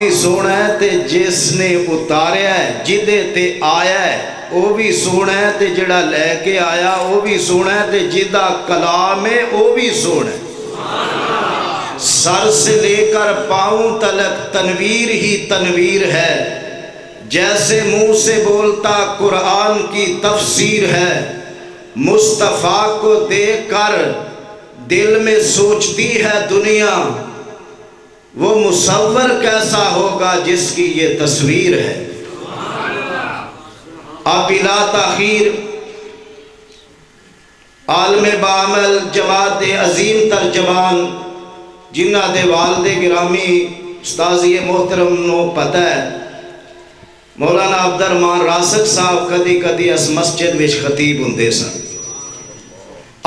سونا ہے تے جس نے اتاریا ہے جدے تے آیا ہے وہ بھی سونا ہے تے جڑا لے کے آیا وہ بھی سونا ہے تے جدہ کلام ہے وہ بھی سونا ہے۔ سر سے لے کر پاؤں تلک تنویر ہی تنویر ہے، جیسے منہ سے بولتا قرآن کی تفسیر ہے۔ مصطفیٰ کو دیکھ کر دل میں سوچتی ہے دنیا، وہ مصور کیسا ہوگا جس کی یہ تصویر ہے۔ اب بلا تاخیر عالم بعمل جماعت عظیم ترجمان جنہ دے والد گرامی استاذی محترم نو پتہ ہے، مولانا عبد الرحمان راسک صاحب کدی کدی اس مسجد وچ خطیب ہوندے سن۔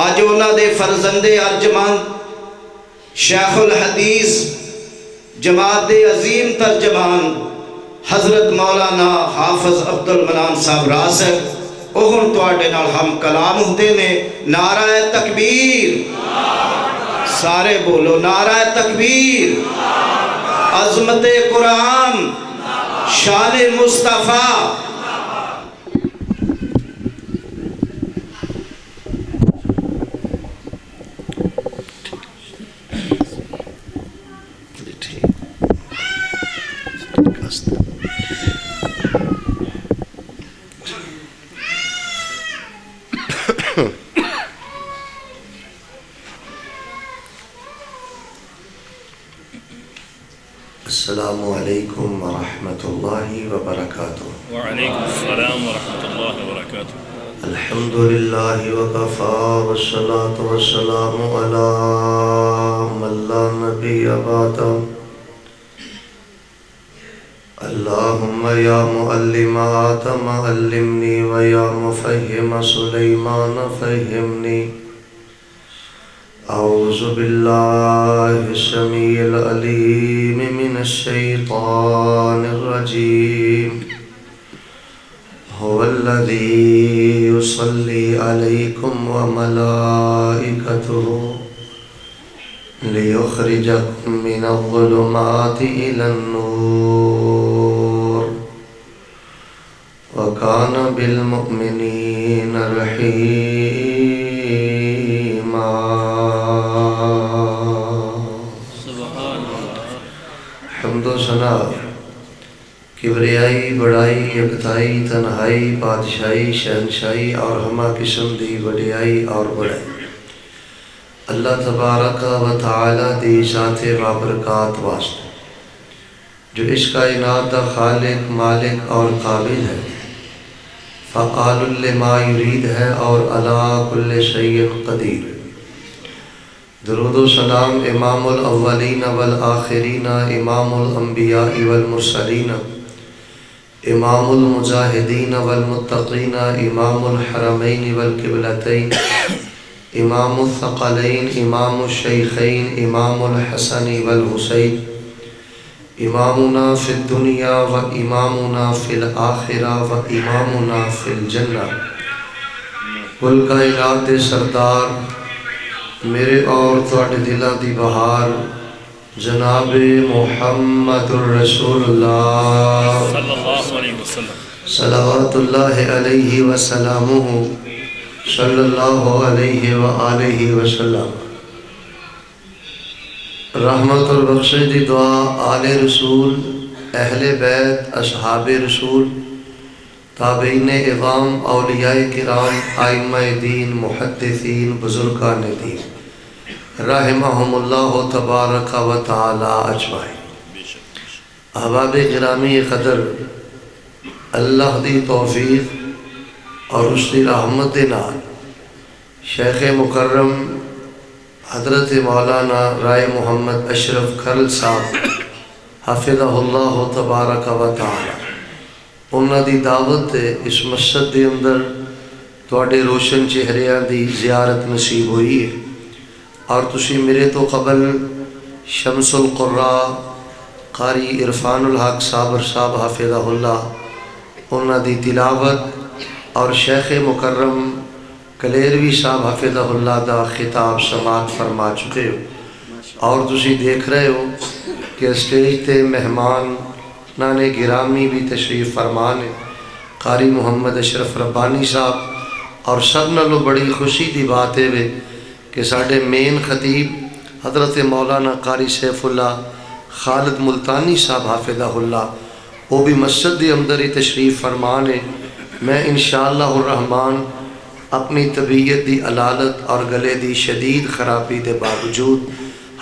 اج انہاں دے فرزند ارجمند شیخ الحدیث جماعت عظیم ترجمان حضرت مولانا حافظ عبد المنان صاحب راسک اوہن تواڈے نال ہم کلام ہوندے نے۔ نعرہ تکبیر، سارے بولو نعرہ تکبیر، عظمت قرآن، شان مصطفیٰ۔ السلام علیکم ورحمۃ اللہ وبرکاتہ۔ وعلیکم السلام ورحمۃ اللہ وبرکاتہ۔ الحمد للہ وکفی والصلاة والسلام علی من لا نبی بعدہ۔ اللہم یا معلم آدم علمنی ویا مفہم سلیمان فہمنی۔ اعوذ باللہ السمیع العلیم من الشیطان الرجیم۔ هو الذی یصلی علیکم وملائکتہ لیخرجکم من الظلمات الی النور وکان بالمؤمنین رحیما۔ حمد و ثنا، کبریائی، بڑائی، یکتائی، تنہائی، بادشاہی، شہنشاہی اور ہمہ قسم دی وڈیائی اور بڑائی اللہ تبارک و تعالی دی ذات بابرکات واسطے جو اس کائنات دا خالق، مالک اور قابل ہے، فعال لما یرید ہے اور علی کل شیء قدیر۔ درود و سلام امام الاولین والآخرین، امام الانبیاء والمرسلین، امام المجاہدین والمتقین، امام الحرمین والقبلتین، امام الثقلین، امام الشیخین، امام الحسن والحسین، امامنا فی الدنیا و امامنا فی الآخرہ و امامنا فی الجنہ۔ کل کائنات دے سردار، میرے اور تواڈے دلاں دی بہار جناب محمد الرسول اللہ صلی اللہ علیہ وسلم، صلوات اللہ علیہ وسلامہ، صلی اللہ علیہ وآلہ وسلم۔ رحمت اور بخشش دی دعا آل رسول، اہل بیت، اصحاب رسول، تابعین اعظام، اولیاء کرام، ائمہ دین، محدثین، بزرگان دین رحمہم اللہ تبارک و تعالی اجمعین۔ احباب گرامی قدر، اللہ دی توفیق اور اس دی رحمت دے نال شیخ مکرم حضرت مولانا رائے محمد اشرف کھرل صاحب حفظہ اللہ تبارک و تعالی، انہاں دی دعوت اس مسجد دے اندر تواڈے روشن چہریاں دی زیارت نصیب ہوئی ہے، اور تسی میرے تو قبل شمس القراء قاری عرفان الحق صابر صاحب حفظہ اللہ انہاں دی تلاوت اور شیخ مکرم کلیروی صاحب حفظہ اللہ دا خطاب سماعت فرما چکے ہو، اور تسی دیکھ رہے ہو کہ اسٹیج تے مہمان نانے گرامی بھی تشریف فرمان ہے، قاری محمد اشرف ربانی صاحب، اور سب نالوں بڑی خوشی دی بات ہے کہ ساڈے مین خطیب حضرت مولانا قاری سیف اللہ خالد ملتانی صاحب حافظہ اللہ وہ بھی مسجد دی اندر ہی تشریف فرمان ہے۔ میں انشاءاللہ الرحمن اپنی طبیعت دی علالت اور گلے دی شدید خرابی دے باوجود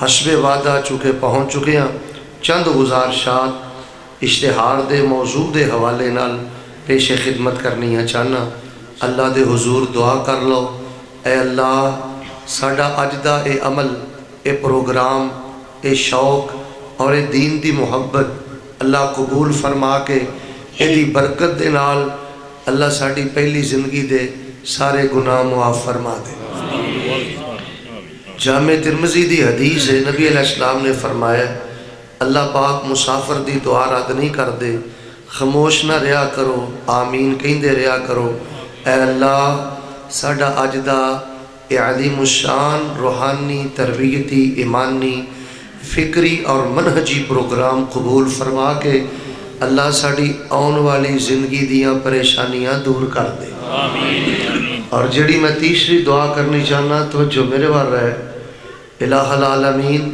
حسب وعدہ چکے پہنچ چکے ہیں، چند گزارشات اشتہار دے موضوع دے حوالے نال پیش خدمت کرنی ہے چاہنا۔ اللہ دے حضور دعا کر لو، اے اللہ ساڈا اج دا اے عمل، اے پروگرام، اے شوق اور اے دین دی محبت اللہ قبول فرما کے اے دی برکت دے نال اللہ ساڈی پہلی زندگی دے سارے گناہ معاف فرما دے۔ جامع ترمذی دی حدیث ہے، نبی علیہ السلام نے فرمایا اللہ پاک مسافر دی دعا رد نہیں کر دے، خاموش نہ رہا کرو، آمین کہندے رہا کرو۔ اے اللہ ساڈا اج دا اے عظیم الشان روحانی تربیتی ایمانی فکری اور منہجی پروگرام قبول فرما کے اللہ ساڑی آن والی زندگی دیاں پریشانیاں دور کر دے۔ اور جڑی میں تیسری دعا کرنی چاہنا تو جو میرے بار رہے، الہ العالمین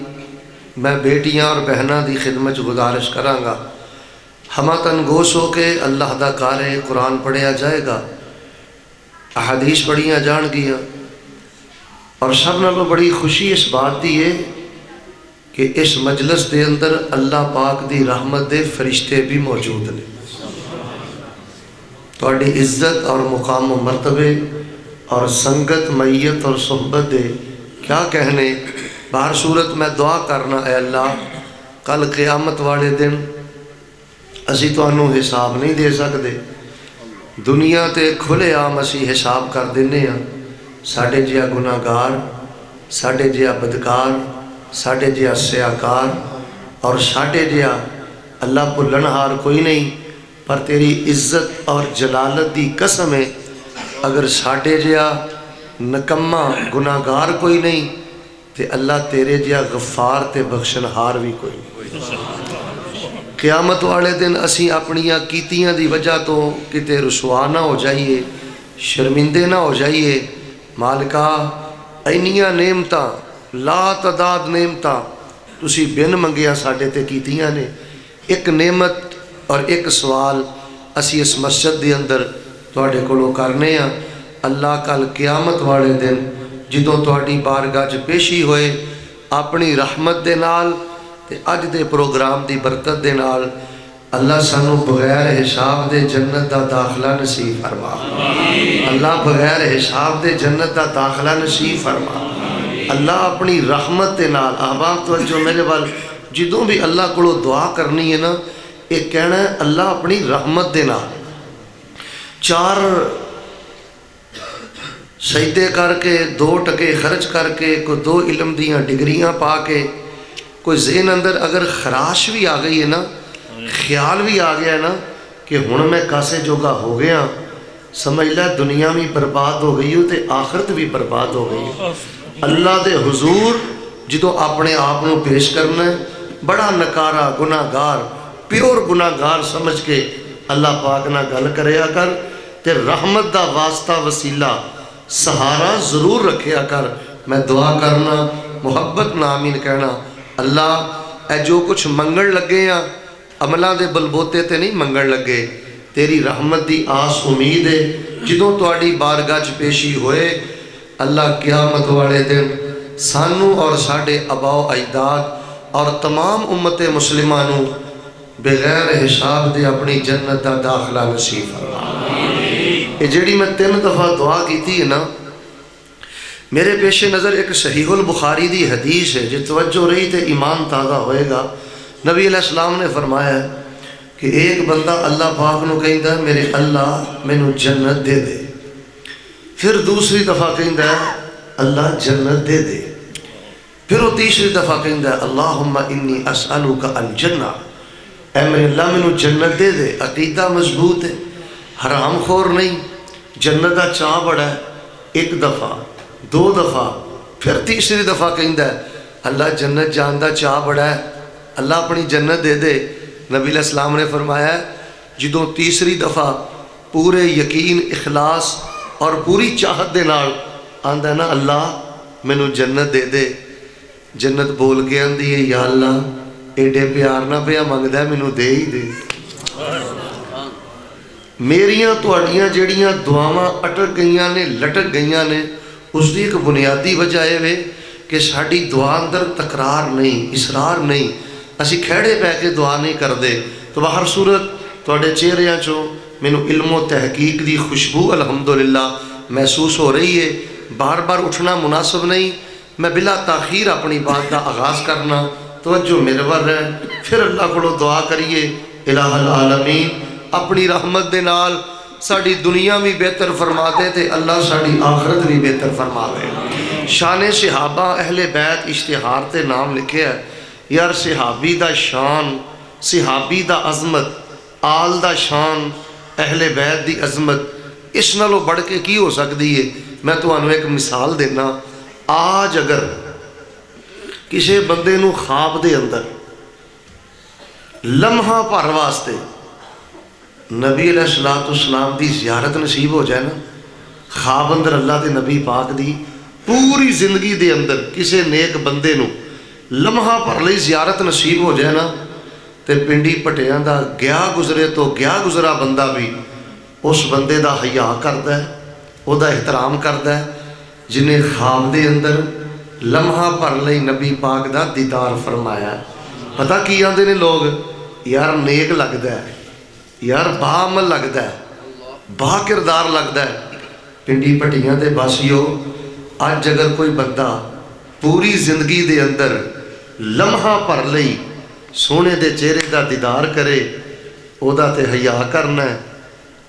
میں بیٹیاں اور بہناں دی خدمت گزارش کروں گا، ہمہ تنگوش ہو کے اللہ دا کارے قرآن پڑھیا جائے گا، احادیث پڑھیاں جان گیا، اور سب نالوں بڑی خوشی اس بات دی ہے کہ اس مجلس دے اندر اللہ پاک دی رحمت دے فرشتے بھی موجود ہیں۔ تواڈی عزت اور مقام و مرتبے اور سنگت میت اور صحبت دے کیا کہنے، باہر صورت میں دعا کرنا اے اللہ کل قیامت والے دن اسی تانوں حساب نہیں دے سکتے، دنیا تے کھلے عام اسی حساب کر دینے ہیں، ساڑھے جیا گناہگار، ساڑھے جیا بدکار، ساڑھے جیا سیاکار اور ساڑھے جیا اللہ بھلنہار کوئی نہیں، پر تیری عزت اور جلالت دی قسم ہے اگر ساڑھے جیا نکمہ گناہگار کوئی نہیں تے اللہ تیرے جیا غفار تے بخشنہار بھی کوئی نہیں۔ قیامت والے دن اسی اپنیاں کیتیاں دی وجہ تو کتے رسوا نہ ہو جائیے، شرمندے نہ ہو جائیے، مالکہ اینیاں نعمتاں لا تعداد نعمتاں تسی بن منگیا ساڑھے تے کیتیاں نے، ایک نعمت اور ایک سوال اسی اس مسجد دے اندر تواڈے کولوں کرنے ہیں، اللہ کل قیامت والے دن جدوں تواڈی بارگاہ پیشی ہوئے اپنی رحمت دے نال تے اج دے پروگرام دی برکت دے نال اللہ سانو بغیر حساب دے جنت دا داخلہ نصیب فرما، اللہ بغیر حساب دے جنت دا داخلہ نصیب فرما، اللہ اپنی رحمت دے نال۔ احباب توجہ میرے وال، جدوں بھی اللہ کو دعا کرنی ہے نا، ایک کہنا ہے اللہ اپنی رحمت دے نال، چار سجدے کر کے، 2 ٹکے خرچ کر کے، کوئی 2 علم دیاں ڈگریاں پا کے، کوئی ذہن اندر اگر خراش بھی آ گئی ہے نا، خیال بھی آ گیا ہے نا کہ ہن میں کاسے جوگا ہو گیا، سمجھ لے دنیا بھی برباد ہو گئی ہو تے آخرت بھی برباد ہو گئی ہو۔ اللہ دے حضور جدوں اپنے آپ کو پیش کرنا ہے، بڑا نکارا گناہگار پیور گناہگار سمجھ کے اللہ پاک نہ گل کریا کر تے رحمت دا واسطہ وسیلہ سہارا ضرور رکھیا کر۔ میں دعا کرنا، محبت نہ آمین کہنا، اللہ اے جو کچھ منگن لگے ہیں عملہ دے بلبوتے تے نہیں منگن لگے، تیری رحمت دی آس امید ہے جدوں تواڈی بارگاہ پیشی ہوئے اللہ قیامت والے دن سانو اور ساڑھے آباء و اجداد اور تمام امت مسلمانوں بغیر حساب دے اپنی جنت دا داخلہ نصیب فرما۔ یہ جڑی میں 3 دفعہ دعا کی تھی نا، میرے پیش نظر ایک صحیح البخاری دی حدیث ہے جو توجہ رہی تے ایمان تازہ ہوئے گا۔ نبی علیہ السلام نے فرمایا کہ ایک بندہ اللہ پاک نو کہندا ہے میرے اللہ مینوں جنت دے دے، پھر دوسری دفعہ کہندا ہے اللہ جنت دے دے، پھر وہ تیسری دفعہ کہندا ہے اللہم انی اسألک الجنہ، اے میرے اللہ مینوں جنت دے دے۔ عقیدہ مضبوط ہے، حرام خور نہیں، جنت دا چاہ بڑا ہے، 1 دفعہ 2 دفعہ پھر تیسری دفعہ کہندا ہے اللہ جنت جان دا چاہ بڑا ہے، اللہ اپنی جنت دے دے. نبی علیہ السلام نے فرمایا جدوں تیسری دفعہ پورے یقین اخلاص اور پوری چاہت دے نال آندا نا اللہ مینوں جنت دے دے, جنت بول کے آندی ہے یا اللہ ایڈے پیار نہ پیا منگدا مینوں دے ہی دے. میریاں تہاڈیاں جڑیاں دعاواں اٹک گئیاں نے لٹک گئیاں نے اس دی ایک بنیادی وجہ ہے کہ ساڈی دعا اندر تکرار نہیں, اصرار نہیں, اسی کھڑے پہ کے دعا نہیں کرتے. تو باہر صورت تواڈے چہریاں چوں مینوں علم و تحقیق دی خوشبو الحمدللہ محسوس ہو رہی ہے. بار بار اٹھنا مناسب نہیں, میں بلا تاخیر اپنی بات کا آغاز کرنا. توجہ میرے ور ہے, پھر اللہ کو دعا کریے الہ العالمین اپنی رحمت دے نال ساڑی دنیا بھی بہتر فرما دے تے اللہ ساڑی آخرت بھی بہتر فرما دے. شان صحابہ اہل بیت اشتہار تے نام لکھے ہے. یار صحابی دا شان, صحابی دا عظمت, آل دا شان, اہل بیت دی عظمت, اس نالوں بڑھ کے کی ہو سکتی ہے. میں تمہیں ایک مثال دینا. آج اگر کسی بندے نو خواب دے اندر لمحہ پر واسطے نبی علیہ السلام دی زیارت نصیب ہو جائے نا, خواب اندر اللہ دے نبی پاک دی پوری زندگی دے اندر کسی نیک بندے نو لمحہ پر لئی زیارت نصیب ہو جائے نا, تے پنڈی پٹیاں دا گیا گزرے تو گیا گزرا بندہ بھی اس بندے دا حیا کردا ہے, او دا احترام کردا ہے جنہیں خواب دے اندر لمحہ پر لئی نبی پاک دا دیدار فرمایا. پتہ کی آندے نے لوگ, یار نیک لگدا ہے, یار با عمل لگدا ہے, با کردار لگدا ہے. پنڈی پٹیاں دے باسیو, اج اگر کوئی بندہ پوری زندگی دے اندر لمحہ پر لئی سونے دے چہرے دا دیدار کرے, او دا تے حیا کرنا ہے.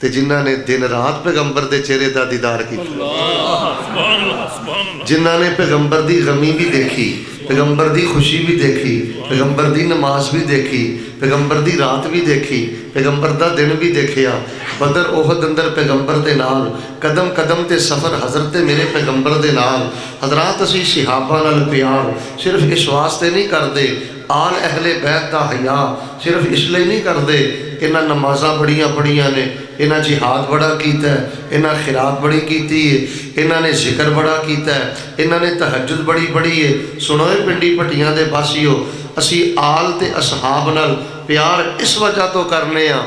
تے جنہ نے دن رات پیغمبر دے چہرے دا دیدار کیتا, جنہ نے پیغمبر دی غمی بھی دیکھی, پیغمبر دی خوشی بھی دیکھی, پیغمبر دی نماز بھی دیکھی, پیغمبر دی رات بھی دیکھی, پیغمبر دا دن بھی دیکھیا, بدر احد اندر پیغمبر دے نال قدم قدم تے سفر حضرت میرے پیغمبر دے نال. حضرات اسی صحابہ نال پیار صرف اس واسطے نہیں کردے, آل اہل بیت دا حیا صرف اس لیے نہیں کردے انہاں نمازاں بڑیاں پڑھیاں نے, انہاں جہاد بڑا کیتا ہے, انہاں خیرات بڑی کیتی ہے, انہاں نے ذکر بڑا کیتا ہے, انہاں نے تہجد بڑی پڑھی ہے. سنوئے پنڈی پٹیاں دے باسیو, اسی آل تے اصحاب نال پیار اس وجہ تو کرنے ہاں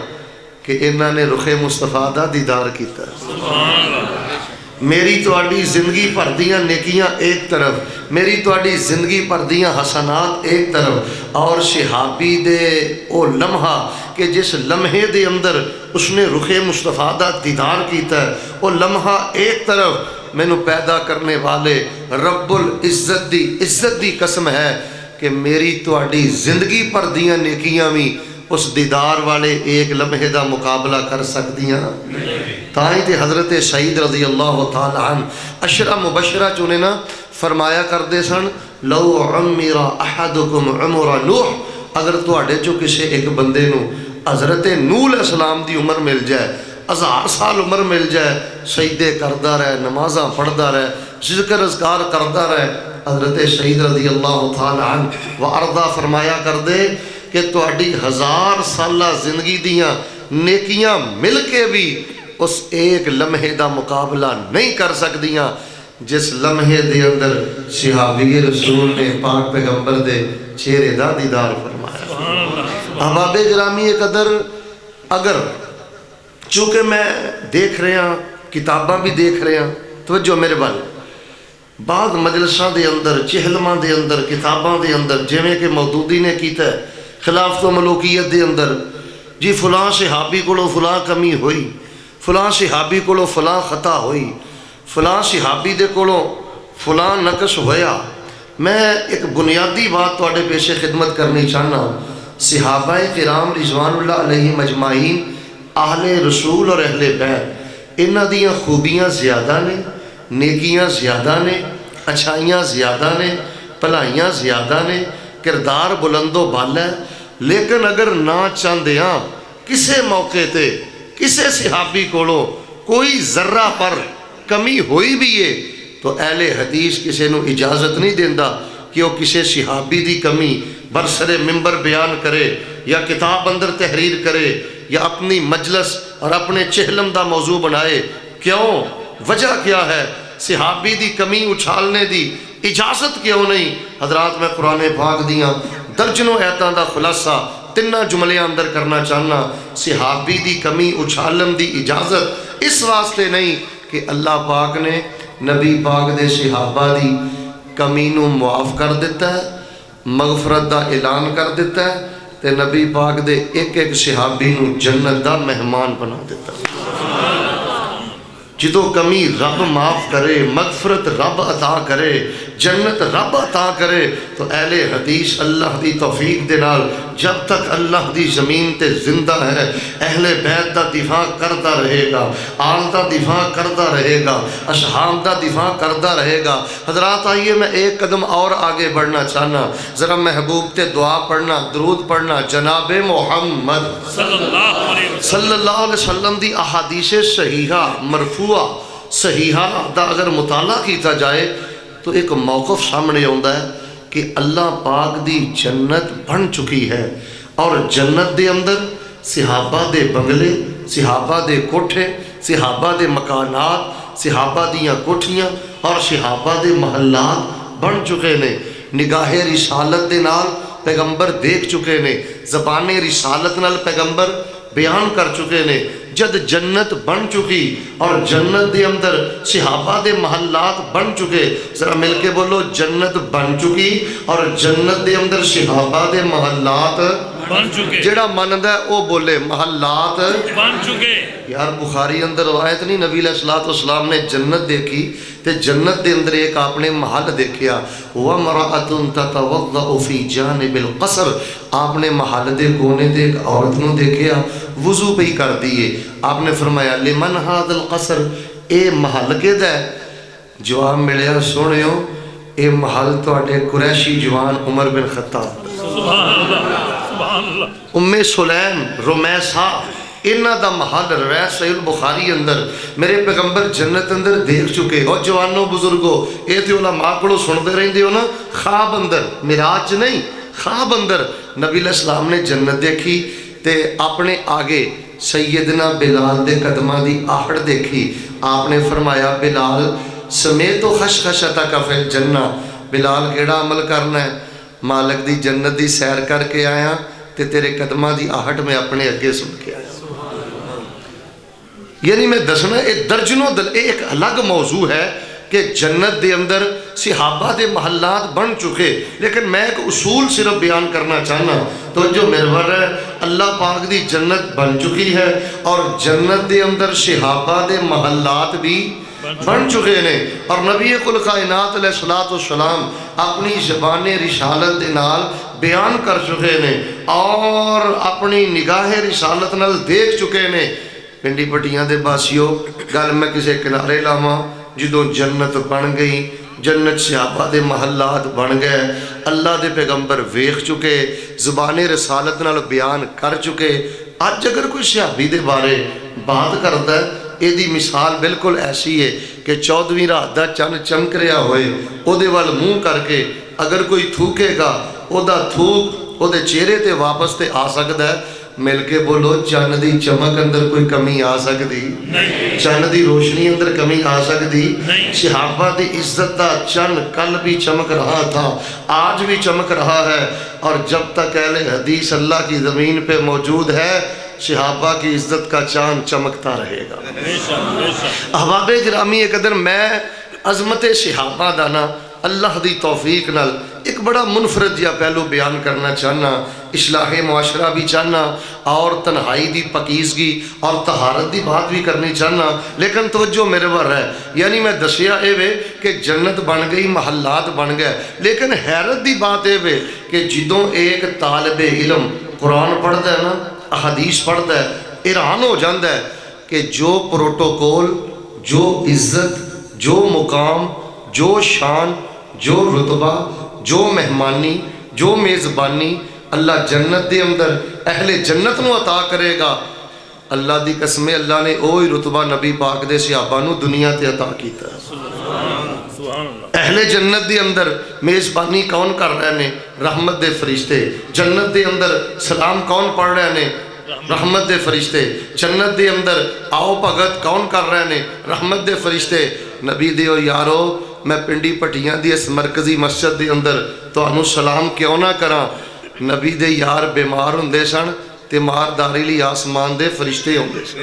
کہ انہاں نے رخ مصطفیٰ دا دیدار کیتا ہے. میری تواڈی زندگی بھر دیاں نیکیاں ایک طرف, میری تواڈی زندگی بھر دیاں حسنات ایک طرف, اور صحابی دے او لمحہ کہ جس لمحے دے اندر اس نے رخ مصطفیٰ دا دیدار کیتا ہے, او لمحہ ایک طرف. مینوں پیدا کرنے والے رب العزت دی قسم ہے کہ میری تواڈی زندگی بھر دیاں نیکیاں بھی اس دیدار والے ایک لمحے دا مقابلہ کر سکدیاں. تائیں تے حضرت سعید رضی اللہ تعالی عنہ عشرہ مبشرہ چونے نا فرمایا کردے سن, لو عمر احدکم عمر نوح, اگر تواڈے چوں کسے ایک بندے نو حضرت نوح علیہ السلام دی عمر مل جائے, 1000 سال عمر مل جائے, سجدے کردا رہے, نمازاں پڑھدا رہے, ذکر اذکار کردا رہے, حضرت سعید رضی اللہ تعالی عنہ و ارضا فرمایا کردے کہ تواڈی 1000 سالہ زندگی دیاں نیکیاں مل کے بھی اس ایک لمحے دا مقابلہ نہیں کر سکدیاں جس لمحے دے اندر صحابی رسول نے پاک پیغمبر دے چہرے دا دیدار فرمایا. احباب گرامی قدر, اگر چونکہ میں دیکھ رہا ہاں, کتاباں بھی دیکھ رہا ہاں, توجہ میرے بال, بعض مجلساں دے اندر, چہلماں دے اندر, کتاباں دے اندر جویں کہ مودودی نے کیتا ہے خلافت و ملوکیت دے اندر, جی فلاں صحابی کولو فلاں کمی ہوئی, فلاں صحابی کولو فلاں خطا ہوئی, فلاں صحابی دے کولو فلاں نقص ہویا. میں ایک بنیادی بات تواڈے پیش خدمت کرنی چاہنا. صحابہ کرام رضوان اللہ علیہ مجمعین اہل رسول اور اہل بیت, انہاں دیاں خوبیاں زیادہ نے, نیکیاں زیادہ نے, اچھائیاں زیادہ نے, بھلائیاں زیادہ نے, کردار بلند و بالا ہے. لیکن اگر نہ چاہندیاں کسے موقع تے کسے صحابی کولو کوئی ذرہ پر کمی ہوئی بھی ہے تو اہل حدیث کسے نو اجازت نہیں دیندا کہ وہ کسے صحابی دی کمی برسر ممبر بیان کرے یا کتاب اندر تحریر کرے یا اپنی مجلس اور اپنے چہلم دا موضوع بنائے، کیوں؟ وجہ کیا ہے؟ صحابی دی کمی اچھالنے دی اجازت کیوں نہیں؟ حضرات میں قرآن پاک دیاں درجنوں ایتاں دا خلاصہ تنہ جملے اندر کرنا چاہنا۔ صحابی دی کمی اچھالن دی اجازت اس واسطے نہیں کہ اللہ پاک نے نبی پاک دے صحابہ دی کمی نو معاف کر دیتا ہے، مغفرت دا اعلان کر دیتا ہے، تے نبی پاک دے ایک ایک صحابی نو جنت دا مہمان بنا دیتا ہے۔ جدو کمی رب معاف کرے، مغفرت رب عطا کرے، جنت رب عطا کرے، تو اہل حدیث اللہ دی توفیق دے نال جب تک اللہ دی زمین تے زندہ ہے اہل بیت دا دفاع کرتا رہے گا، آل دا دفاع کرتا رہے گا، اصحاب دا دفاع کرتا رہے گا۔ حضرات آئیے میں ایک قدم اور آگے بڑھنا چاہنا، ذرا محبوب تے دعا پڑھنا، درود پڑھنا، جناب محمد صلی اللہ علیہ وسلم دی احادیث صحیحہ مرفوع صحیحہ دا اگر مطالعہ کیتا جائے تو ایک موقف سامنے آتا ہے کہ اللہ پاک دی جنت بن چکی ہے، اور جنت دے اندر صحابہ دے بنگلے، صحابہ دے کوٹھے، صحابہ دے مکانات، صحابہ دیاں کوٹھیاں اور صحابہ دے محلات بن چکے نے۔ نگاہ رسالت دے نال پیغمبر دیکھ چکے نے، زبان رسالت نال پیغمبر بیان کر چکے نے۔ جد جنت بن چکی اور جنت دے اندر صحابہ دے محلات بن چکے، ذرا مل کے بولو، جنت بن چکی اور جنت دے اندر صحابہ دے محلات بن چکے۔ جڑا ماندا ہے او بولے محلات بن چکے۔ یار بخاری اندر روایت نہیں، نبی علیہ السلام نے جنت دیکھی تے جنت دے اندر ایک آپ نے محل دیکھیا، وَمْرَأَةٌ تَتَوَضَّأُ فِي جَانِبِ الْقَصْرِ، آپ نے محل دے کونے دے ایک عورت نو دیکھیا وضو پہ ہی کر دیئے۔ آپ نے فرمایا لمن هذا القصر، اے محل کے دا ہے؟ جواب ملیا سوڑے ہو اے محل تو اٹھے قریشی جوان عمر بن خطاب، سبحان اللہ سبحان اللہ، ام سلیم رمیسہ، انہاں دا محل روایت صحیح البخاری اندر میرے پیغمبر جنت اندر دیکھ چکے ہو۔ جوانوں بزرگوں اے تے علماء کو سنتے رہندے ہو نا، خواب اندر، معراج نہیں، خواب اندر نبی علیہ السلام نے جنت دیکھی تے اپنے آگے سیدنا بلال دے قدمہ دی آہڑ دیکھی۔ آپ نے فرمایا بلال سمیت و خشخشتک فی الجنہ، بلال کیڑا عمل کرنا ہے؟ مالک دی جنت دی سیر کر کے آیا تے تیرے قدمہ دی آہٹ میں اپنے اگے سن کے آیا۔ یعنی میں دسنا ایک درجنوں ایک الگ موضوع ہے کہ جنت دے اندر صحابہ دے محلات بن چکے، لیکن میں ایک اصول صرف بیان کرنا چاہنا تو جو مرور ہے، اللہ پاک دی جنت بن چکی ہے اور جنت دے اندر صحابہ دے محلات بھی بن چکے نے، اور نبی کل کائنات علیہ السلام اپنی زبان رسالت دے نال بیان کر چکے نے اور اپنی نگاہ رسالت نال دیکھ چکے نے۔ پنڈی پٹیاں دے باسیو گل میں کسے کنارے لاواں، جدوں جنت بن گئی، جنت صحابہ دے محلات بن گئے، اللہ دے پیغمبر ویکھ چکے، زبان رسالت نال بیان کر چکے۔ اج اگر کوئی صحابی دے بارے بات کرتا ہے، یہ دی مثال بالکل ایسی ہے کہ 14ویں رات دا چند چمک رہا ہوئے، او دے وال منہ کر کے اگر کوئی تھوکے گا، او دا تھوک او دے چہرے تے واپس تے آ سکتا ہے۔ مل کے بولو، چند دی چمک اندر کوئی کمی آ سکتی نہیں، چند دی روشنی اندر کمی آ سکتی نہیں۔ صحابہ دی عزت دا چند کل بھی چمک رہا تھا، آج بھی چمک رہا ہے، اور جب تک اہل حدیث اللہ کی زمین پہ موجود ہے صحابہ کی عزت کا چاند چمکتا رہے گا۔ احباب گرامی، قدر میں عظمت صحابہ دانا اللہ دی توفیق نال ایک بڑا منفرد یا پہلو بیان کرنا چاہنا، اصلاح معاشرہ بھی چاہنا اور تنہائی دی پکیزگی اور طہارت دی بات بھی کرنی چاہنا، لیکن توجہ میرے بار ہے، یعنی میں دسیا اے وے کہ جنت بن گئی، محلات بن گئے، لیکن حیرت دی بات اے وے کہ جدوں ایک طالب علم قرآن پڑھتا ہے نا، احادیث پڑھتا ہے، حیران ہو جاتا ہے کہ جو پروٹوکول، جو عزت، جو مقام، جو شان، جو رتبہ، جو مہمانی، جو میزبانی اللہ جنت دے اندر اہل جنت نو عطا کرے گا، اللہ دی قسم اللہ نے اوہی رتبہ نبی پاک دے صحابہ نو دنیا تے عطا کیتا ہے۔ سبحان اللہ. اہل جنت دے اندر میزبانی کون کر رہے نے؟ رحمت دے فرشتے. جنت دے اندر سلام کون پڑھ رہے نے؟ رحمت دے فرشتے. جنت دے اندر آؤ بھگت کون کر رہے نے؟ رحمت دے فرشتے. نبی دیو یارو میں پنڈی پٹیاں دی اس مرکزی مسجد دے اندر تانوں سلام کیوں نہ کراں؟ نبی دے یار بیمار ہوندے سن تے مارداری لی آسمان دے فرشتے ہوندے سن.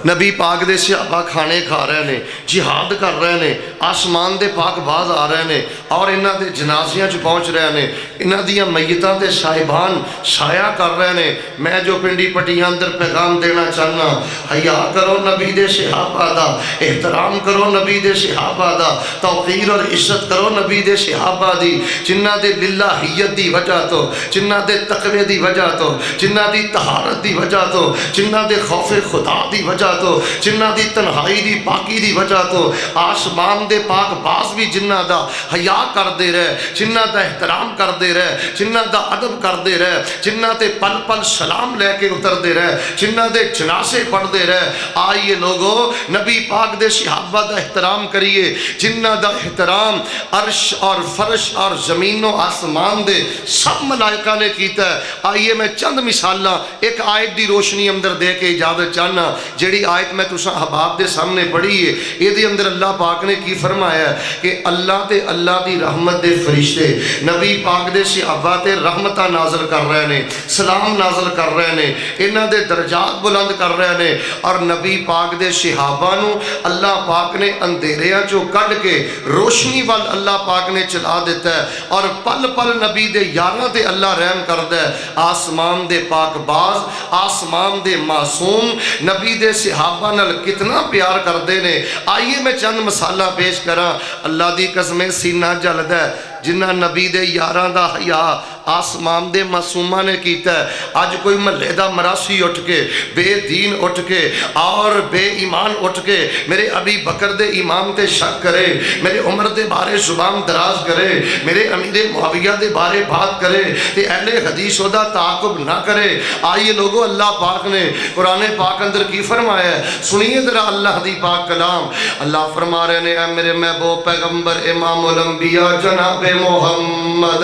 نبی پاک دے صحابہ کھانے کھا رہے نے، جہاد کر رہے نے، آسمان دے پاک باز آ رہے نے اور انہاں دے جنازیاں چ پہنچ رہے نے، انہاں دیاں میتاں تے صاحبان سایہ کر رہے نے. میں جو پنڈی پٹیاں اندر پیغام دینا چاہنا، حیا کرو نبی دے صحابہ دا، احترام کرو نبی دے صحابہ دا، توقیر اور عزت کرو نبی دے صحابہ دی، جنہاں دے للہیت دی وجہ تو، جنہاں دے تقوی دی وجہ تو، جنہاں دی طہارت دی وجہ تو، جنہاں دے خوف خدا دی وجہ تو، جنہاں دی تنہائی دی پاکی دی وجہ تو آسمان دے پاک باز بھی جنہاں دا حیا کر دے رہے، جنہاں دا احترام کر دے رہے، جنہاں دا ادب کر دے رہے، جنہاں تے پل پل سلام لے کے اتر دے رہے، جنہاں دے جنازے پڑھ دے رہے. آئیے لوگو نبی پاک دے صحابہ دا احترام کریے، جنہاں دا احترام عرش اور فرش اور زمین و آسمان دے سب ملائکہ نے کیتا ہے. آئیے میں چند مثالاں ایک آیت دی روشنی اندر دے کے اجازت چاہنا. جڑی آیت میں تساں احباب دے سامنے پڑھی ہے، یہ دے اندر اللہ پاک نے کی فرمایا ہے کہ اللہ تے اللہ دی رحمت دے فرشتے نبی پاک دے صحابہ تے رحمتہ نازل کر رہے نے، سلام نازل کر رہے نے، انہاں دے درجات بلند کر رہے نے. اور نبی پاک دے صحابہ نو اللہ پاک نے اندھیریاں چوں کڈ کے روشنی وال اللہ پاک نے چلا دیتا ہے اور پل پل نبی دے یاراں تے اللہ رحم کردا ہے. آسمان دے پاک باز، آسمان دے معصوم نبی دے صحابہ نال کتنا پیار کردے نے. آئیے میں چند مثالہ پیش کراں. اللہ دی قسمیں سینہ جلدا ہے جنہ نبی دے یاراں دا حیا آسمان دے معصوماں نے کیتا ہے. اج کوئی محلے دا مراسی اٹھ کے، بے دین اٹھ کے اور بے ایمان اٹھ کے میرے ابی بکر دے امام تے شک کرے، میرے عمر دے بارے زبان دراز کرے، میرے امیر معاویہ دے بارے بات کرے تے اہل حدیث دا تعاقب نہ کرے. آئیے لوگو اللہ پاک نے قرآن پاک اندر کی فرمایا ہے، سنیے ذرا اللہ دی پاک کلام. اللہ فرما رہے نے، اے میرے محبوب پیغمبر امام الانبیاء جناب محمد،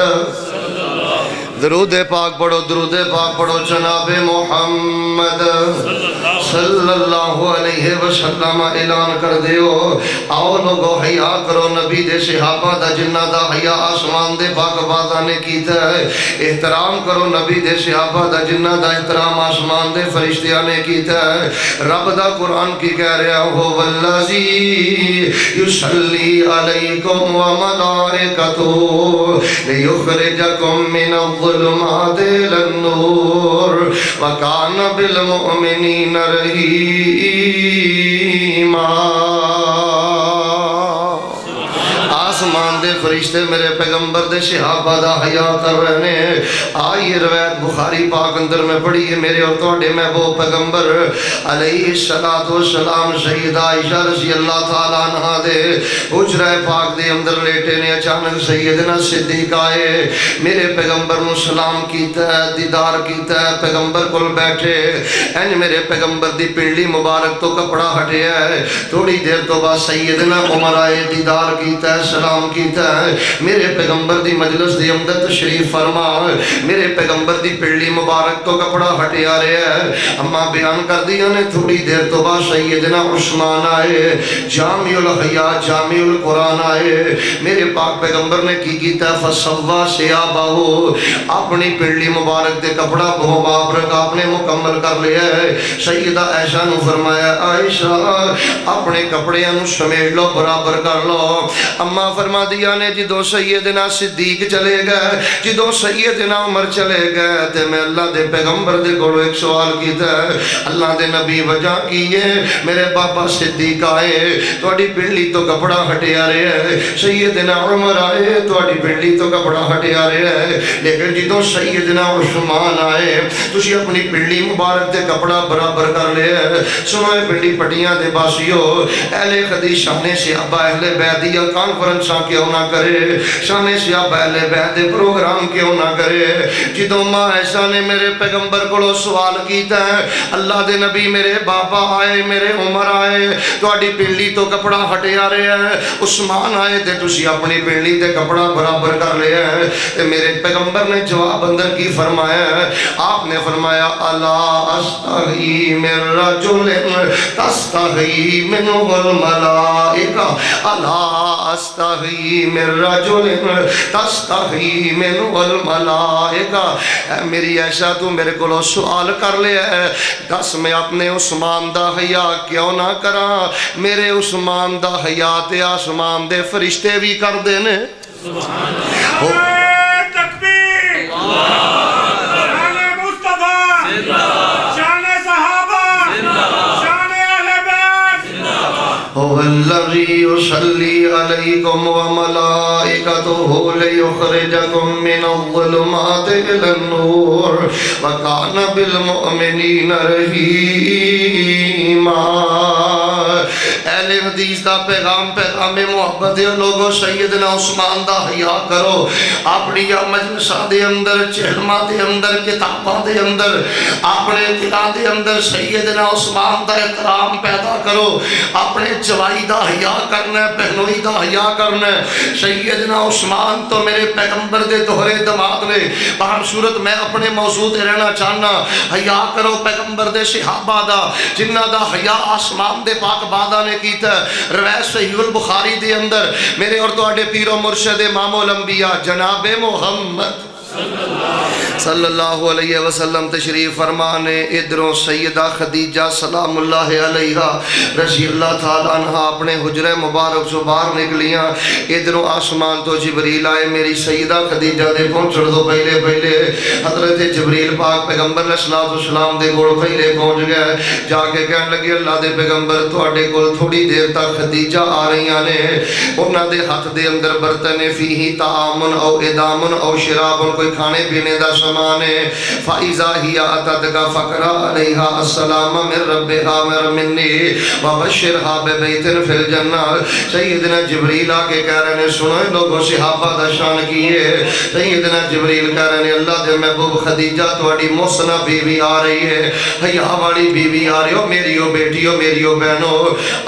درود پاک پڑھو، درود پاک پڑھو. جناب محمد صلی اللہ علیہ وسلم اعلان کر دیو، آؤ لوگو حیا کرو نبی دے صحابہ دا جنہ دا حیا آسمان دے پاک بازاں نے کیتا ہے. احترام کرو نبی دے صحابہ دا جنہ دا احترام آسمان دے فرشتیاں نے کیتا ہے. رب دا قرآن کی کہہ رہا ہو، والذی یصلی علیکم وملائکتہ لیخرجکم من الظلمات إلى النور وكان بالمؤمنين رحيما. آسمان دے فرشتے میرے پیغمبر دے صحابہ دا حیا کر رہے ہیں. آئیے روایت بخاری پاک اندر میں پڑھی ہے، میرے اور توڑے محبوب پیغمبر علیہ السلام سیدہ عائشہ رضی اللہ تعالیٰ عنہ دے حجرہ پاک دے اندر لیٹے نے. اچانک سیدنا صدیق آئے، میرے پیغمبر نو سلام کیتا ہے، دیدار کیتا ہے، پیغمبر کول بیٹھے. این میرے پیغمبر دی پنڈلی مبارک تو کپڑا ہٹیا ہے. تھوڑی دیر تو بعد سیدنا عمر آئے، دیدار کیتا ہے، سلام کیتا ہے. میرے پیغمبر دی مجلس دی اندر تشریف فرما. میرے پیغمبر دی پنڈلی مبارک تو کپڑا ہٹیا رہا ہے. اما بیان کر دیا نے تھوڑی دیر تو بعد سیدنا عثمان آئے، جامع الحیا جامع القرآن آئے. میرے پاک پیغمبر نے کی کیتا ہے، فصوا ثیابہ، اپنی پنڈلی مبارک دے کپڑا مبارک آپ نے مکمل کر لیا ہے. سیدہ عائشہ نو فرمایا، عائشہ اپنے کپڑے نو سمیٹ لو، برابر کر لو. اما فرما دیا نے جدو سیدنا صدیق چلے گئے، جدو سیدنا عمر چلے گئے تے میں اللہ دے پیغمبر دے کولو ایک سوال کیتا ہے، اللہ دے نبی وجہ کیے میرے بابا صدیق آئے تواڈی پنڈلی تو کپڑا ہٹیا رہا ہے، سیدنا عمر آئے تواڈی پنڈلی تو کپڑا ہٹیا رہا ہے، لیکن جدو سیدنا عثمان آئے تسی اپنی پنڈلی مبارک دے کپڑا برابر کر لیا ہے. سنو پنڈی پٹیاں دے باسیو، اہل حدیث شان صحابہ اہل بیت دی کانفرنس فرمائشاں کیوں نہ کرے، شان صحابہ اہل بیت دے پروگرام کیوں نہ کرے۔ جدوں ماں عائشہ نے میرے پیغمبر کو سوال کیتا ہے، اللہ دے نبی میرے بابا آئے، میرے عمر آئے، تہاڈی پنڈلی تو کپڑا ہٹیا رہا ہے، عثمان آئے تے تسی اپنی پنڈلی تے کپڑا برابر کر لیا ہے، تے میرے پیغمبر نے جواب اندر کی فرمایا ہے؟ آپ نے فرمایا الا استحی من رجل تستحی منہ الملائکہ، الا استحی من رجل تستحی منہ الملائکہ۔ اے میری عائشہ تو میرے کو سوال کر لیا ہے، دس میں اپنے عثمان دا حیا کیوں نہ کراں؟ میرے عثمان دا حیا تے آسمان دے فرشتے بھی کر دینے۔ سبحان اللہ، تکبیر، شان مصطفیٰ، شان صحابہ، شان اہل بیت۔ هو الذی یصلی علیکم وملائکتہ لیخرجکم من الظلمات الی النور وکان بالمؤمنین رحیما۔ اہل حدیث دا پیغام محبت ہے لوگو، سیدنا عثمان دا حیا کرو، اپنی مجلساں دے اندر، چہلماں دے اندر، کتاباں دے اندر، اپنے دلاں دے اندر سیدنا عثمان دا احترام پیدا کرو، اپنے جوائی دا حیا کرنا ہے، بہنوئی دا حیا کرنا ہے۔ سیدنا عثمان تو میرے پیغمبر دے دوہرے دماغ نے، باہر صورت میں اپنے موضوع دے رہنا چاہنا، حیا کرو پیغمبر دے صحابہ دا، جنہ دا حیا آسمان دے پاک بادہ نے کیتا ہے۔ روایت صحیح البخاری دے اندر میرے اور تواڈے پیر و مرشد امام الانبیاء جناب محمد صلی اللہ علیہ وسلم تشریف فرمانے، ادھروں سیدہ خدیجہ سلام اللہ علیہا رضی اللہ تعالیٰ عنہ اپنے حجرہ مبارک سے باہر نکلیاں، ادھروں آسمان تو جبریل آئے، میری سیدہ خدیجہ دے پہنچڑ دو پہلے حضرت جبریل پاک پیغمبر علیہ السلام دے گوڑ پہلے پہنچ گئے، جا کے کہنے لگے اللہ دے پیغمبر تواڈے کول تھوڑی دیر تک خدیجہ آ رہیاں نے، انہاں دے ہاتھ دے اندر برتن فیہ طعام او ادام او شراب، کوئی کھانے پینے دا سامان ہے۔ فَإِذَا هِيَ أَتَتْكَ فَقْرَأْ عَلَيْهَا السَّلَامَ مِن رَبِّهَا وَمِنِّي وَبَشِّرْهَا بِبَيْتٍ فِي الْجَنَّةِ۔ سیدنا جبریل آ کے کہہ رہے ہیں سنو لوگوں صحابہ دا شان کی ہے۔ سیدنا جبریل کہہ رہے ہیں اللہ دے محبوب خدیجہ تواڈی محسنہ بیوی آ رہی ہے، حیا والی بیوی آ رہی ہو، میریو بیٹیو میریو بہنو،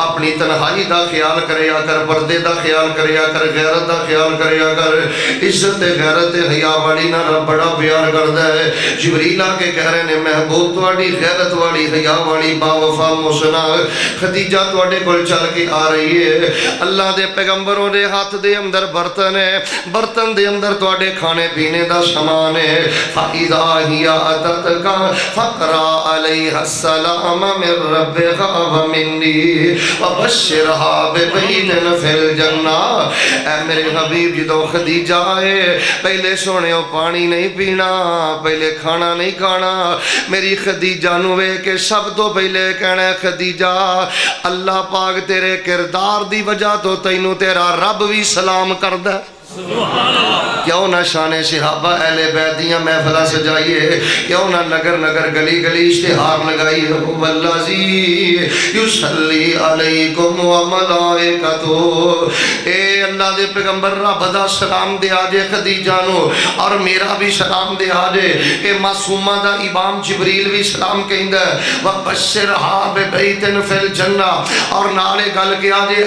اپنی تنہائی دا خیال کریا کر، پردے دا خیال کریا کر، غیرت دا خیال کریا کر، عزت غیرت حیا والی نہ رب بڑا پیار کردا ہے۔ جبریل آ کے کہہ رہے ہیں محبوب تواڈی غیرت والی حیا والی با وفا محسنہ خدیجہ تواڈے کول چل کے آ رہی ہے۔ اللہ دے پیغمبروں دے ہاتھ دے اندر برتن ہے، برتن دے اندر تواڈے کھانے پینے دا سامان ہے۔ فَإِذَا هِيَ أَتَتْكَ فَقْرَأْ عَلَيْهَا السَّلَامَ مِن رَبِّهَا وَمِنِّي وَبَشِّرْهَا بِبَيْتٍ فِي الْجَنَّةِ۔ اے میرے حبیب جدوں خدیجہ آئے، پہلے سونے پانی نہیں پینا، پہلے کھانا نہیں کھانا، میری خدیجہ نو وے کہ سب تو پہلے کہنا ہے خدیجہ اللہ پاک تیرے کردار دی وجہ تو تینوں تیرا رب بھی سلام کردہ۔ کیوں نہ شان صحابہ اہل بیت دیاں محفلہ سجائیے، کیوں نہ نگر نگر گلی گلی اشتہار لگائیے، والذی یصلی علیکم وملائکتہ۔ اے اللہ دے پیغمبر رب دا سلام دے آجے خدیجہ نو، اور میرا بھی سلام دے آجے کہ معصومہ دا امام جبریل بھی سلام کہندہ ہے، وَبَشِّرْهَا بِبَيْتٍ فِي الْجَنَّةِ۔ اور نالے گل کے آجے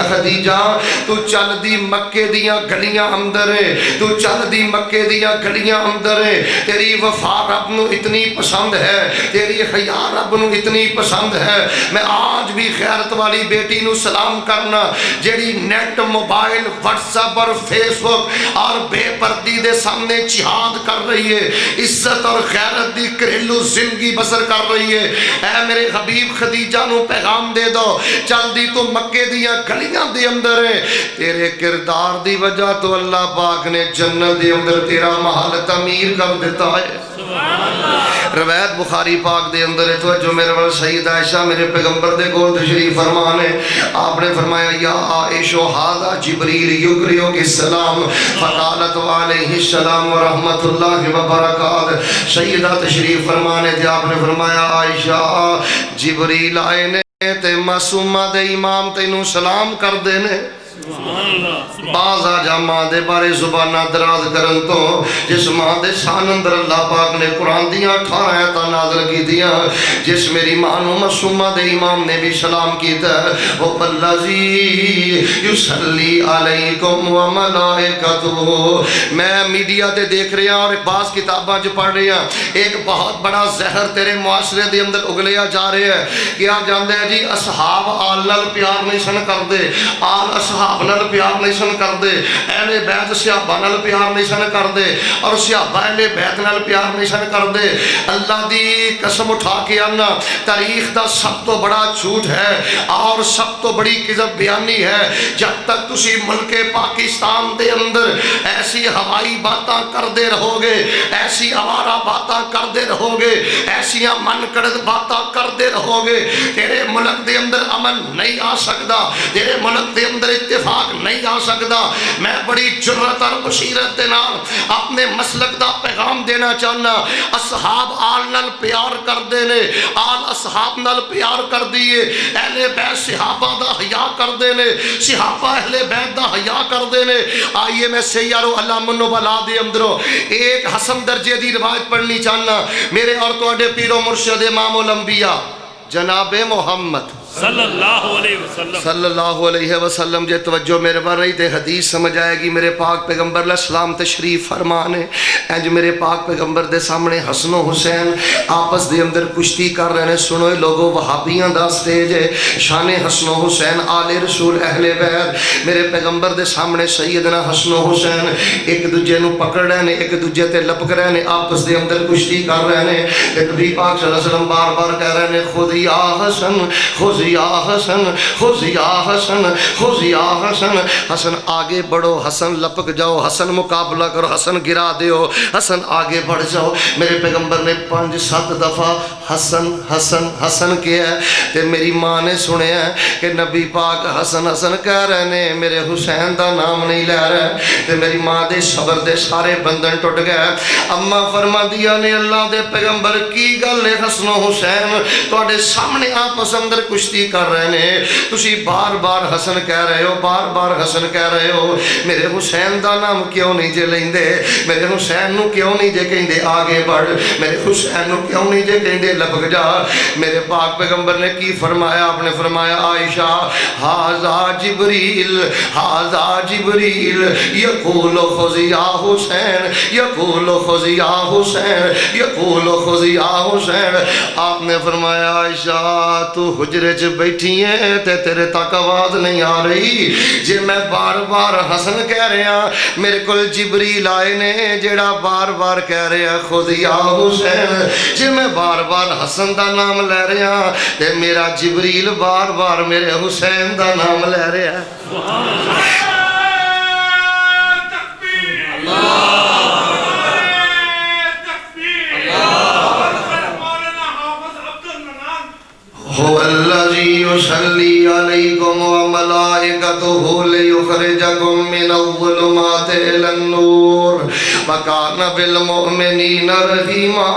خدیجہ تو چل دی مکے دیاں گلیاں اندر ہے، تو چل دی مکے دیاں گلیاں اندر ہے، تیری وفا رب نو اتنی پسند ہے، تیری حیا رب نو اتنی پسند ہے۔ میں آج بھی خیرت والی بیٹی نو سلام کرنا جیڑی نیٹ موبائل واٹس ایپ اور فیس بک اور بے پردی دے سامنے جہاد کر رہی ہے، عزت اور خیرت دی گھریلو زندگی بسر کر رہی ہے۔ اے میرے حبیب خدیجہ نو پیغام دے دو چل دی تو مکے دیاں گلیاں دے اندر ہے، تیرے کردار دی وجہ تو اللہ پاک نے جنت دے اندر تیرا محل تعمیر کر دیتا ہے۔ روایت بخاری پاک دے اندر ہے، توجہ میرے وال سید عائشہ میرے پیغمبر دے کول تشریف فرمانے، آپ نے فرمایا یا عائشہ ھذا جبریل یقرئک السلام، فقالت علیہ السلام ورحمۃ اللہ وبرکاتہ۔ سیدہ تشریف فرمانے تھے، آپ نے فرمایا عائشہ جبریل آئے نے تے معصومہ دے امام تینوں سلام کر دینے۔ باز آ جا ماں دے بارے زبانہ دراز کرن تو جس ماں دے شان اندر اللہ پاک نے قرآن دیاں 18 آیتاں نازل کی دیاں جس میری ماں نو معصومہ دے امام نے بھی سلام کیتا ہے وہ الذی یصلی علیکم و ملائکتہ. میں میڈیا تے دیکھ رہا اور بعض کتاباں جو پڑھ رہا ایک بہت بڑا زہر تیرے معاشرے دے اندر اگلیا جا رہا ہے. کیا جاندا ہے جی اصحاب آل نال پیار نہیں سن کردے, آل اصحاب نال پیار نہیں سن کردے, اہل بیت صحابہ نال پیار نہیں سن کردے اور صحابہ اہل بیت نال پیار نہیں سن کردے. اللہ دی قسم اٹھا کے آنا تاریخ دا سب تو بڑا جھوٹ ہے اور سب تو بڑی کذب بیانی ہے جب تک تسی ملک پاکستان دے اندر ایسی ہوائی باتاں کردے رہو گے, ایسی آوارہ باتاں کردے رہو گے, ایسیاں من کرد باتاں کردے رہو گے, تیرے ملک دے اندر امن نہیں آ سکتا, تیرے ملک دے اندر اتفاق نہیں آ سکتا. میں بڑی جرأت اور بصیرت دے نال اپنے مسلک دا پیغام دینا چاہنا. اصحاب آل نال پیار کر دے نے, آل اصحاب نال پیار کر دیے, اہل بیت صحابہ دا حیا کر دے نے, صحابہ اہل بیت دا حیا کر دے نے. آئیے میں سیارو اللہ منو بلا دے اندروں ایک حسن درجے دی روایت پڑھنی چاہنا. میرے اور تواڈے پیر و مرشد امام الانبیاء جناب محمد صلی اللہ علیہ وسلم جے توجہ میرے بار رہی تے حدیث سمجھ آئے گی. میرے پاک پیغمبر علیہ السلام تشریف فرمانے انج میرے پاک پیغمبر دے سامنے حسن و حسین آپس دے اندر کشتی کر رہے ہیں. سنو لوگو وہابیاں دا سٹیج ہے, شان حسن و حسین آل رسول اہل بیت. میرے پیغمبر دے سامنے سیدنا حسن و حسین ایک دوجے نو پکڑ رہے ہیں, ایک دوجے تے لپک رہے ہیں, آپس دے اندر کشتی کر رہے ہیں. نبی پاک صلی اللہ علیہ وسلم بار بار کہہ رہے ہیں خود یا حسن خود یا حسن خذ یا حسن خذ یا حسن. حسن آگے بڑھو, حسن لپک جاؤ, حسن مقابلہ کرو, حسن گرا دیو, حسن آگے بڑھ جاؤ. میرے پیغمبر نے 5-7 دفعہ حسن حسن حسن کیا ہے. تے میری ماں نے سنیا کہ نبی پاک حسن حسن کہہ رہے ہیں, میرے حسین دا نام نہیں لے رہے. تے میری ماں دے صبر دے سارے بندھن ٹوٹ گئے. اما فرما دیا نے اللہ دے پیغمبر کی گل ہے حسن و حسین تواڈے سامنے آپس اندر کشتی کر رہے ہیں, تسی بار بار حسن کہہ رہے ہو, بار بار حسن کہہ رہے ہو. میرے حسین دا نام کیوں نہیں جے لیندے, میرے حسین نو کیوں نہیں جے کہندے آگے بڑھ, میرے حسین نو کیوں نہیں جے کہندے لپک جا. میرے پاک پیغمبر نے کی فرمایا, آپ نے فرمایا عائشہ ھذا جبریل ھذا جبریل یقول خذ یا حسین یقول خذ یا حسین یقول خذ یا حسین. آپ نے فرمایا عائشہ تو حجرے چ بیٹھی ہیں تے تیرے تک آواز نہیں آ رہی, جے میں بار بار حسن کہہ رہا میرے کول جبریل آئے نے جیڑا بار بار کہہ رہا خود یا حسین. جے میں بار بار حسن دا نام لے رہا تے میرا جبریل بار بار میرے حسین دا نام لے رہا. سبحان اللہ. هو الذي يصلي عليكم وملائكته ليخرجكم من الظلمات إلى النور وكان بالمؤمنين رحيما.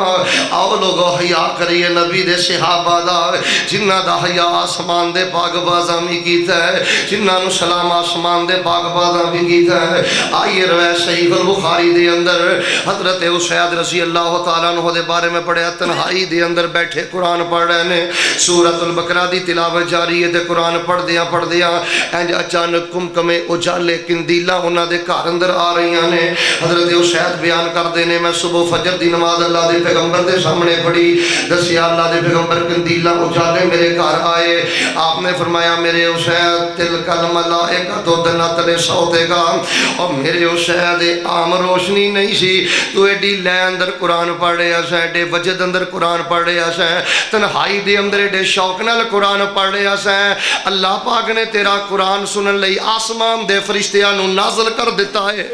آؤ لوگو حیا کریے نبی دے صحابہ دا جنہ دا حیا آسمان دے پاک بازاں بھی کیتا ہے, جنہ نو سلام آسمان دے پاک بازاں بھی کیتا ہے. آئیے روایت صحیح البخاری دے اندر حضرت اسید رضی اللہ تعالیٰ عنہ دے بارے میں پڑھے, تنہائی دے اندر بیٹھے قرآن پڑھ رہے ہیں, سورۃ البقرہ دی تلاوت جاری ہے تے قرآن پڑھ دیا انج اچانک کمکمے اجالے کندیلا انہاں دے گھر اندر آ رہی نے. حضرت اسید بیان کردے نے میں صبح فجر دی نماز اللہ دے پیغمبر دے سامنے پڑھی, دسیا اللہ دے پیغمبر کندیلا اجالے میرے گھر آئے. آپ نے فرمایا میرے اسید تلک الملائکۃ دنت صوتکا, اور میرے اسید عام روشنی نہیں سی, تو ایڈی لے اندر قرآن پڑھ رہا سا, ایڈے وجد اندر قرآن پڑھ رہا سا, تنہائی دے اندر ایڈے شوق نال قرآن پڑھ رہا سا. اللہ پاک نے تیرا قرآن سنن لئی آسمان دے فرشتیاں نو نازل کر دیتا ہے.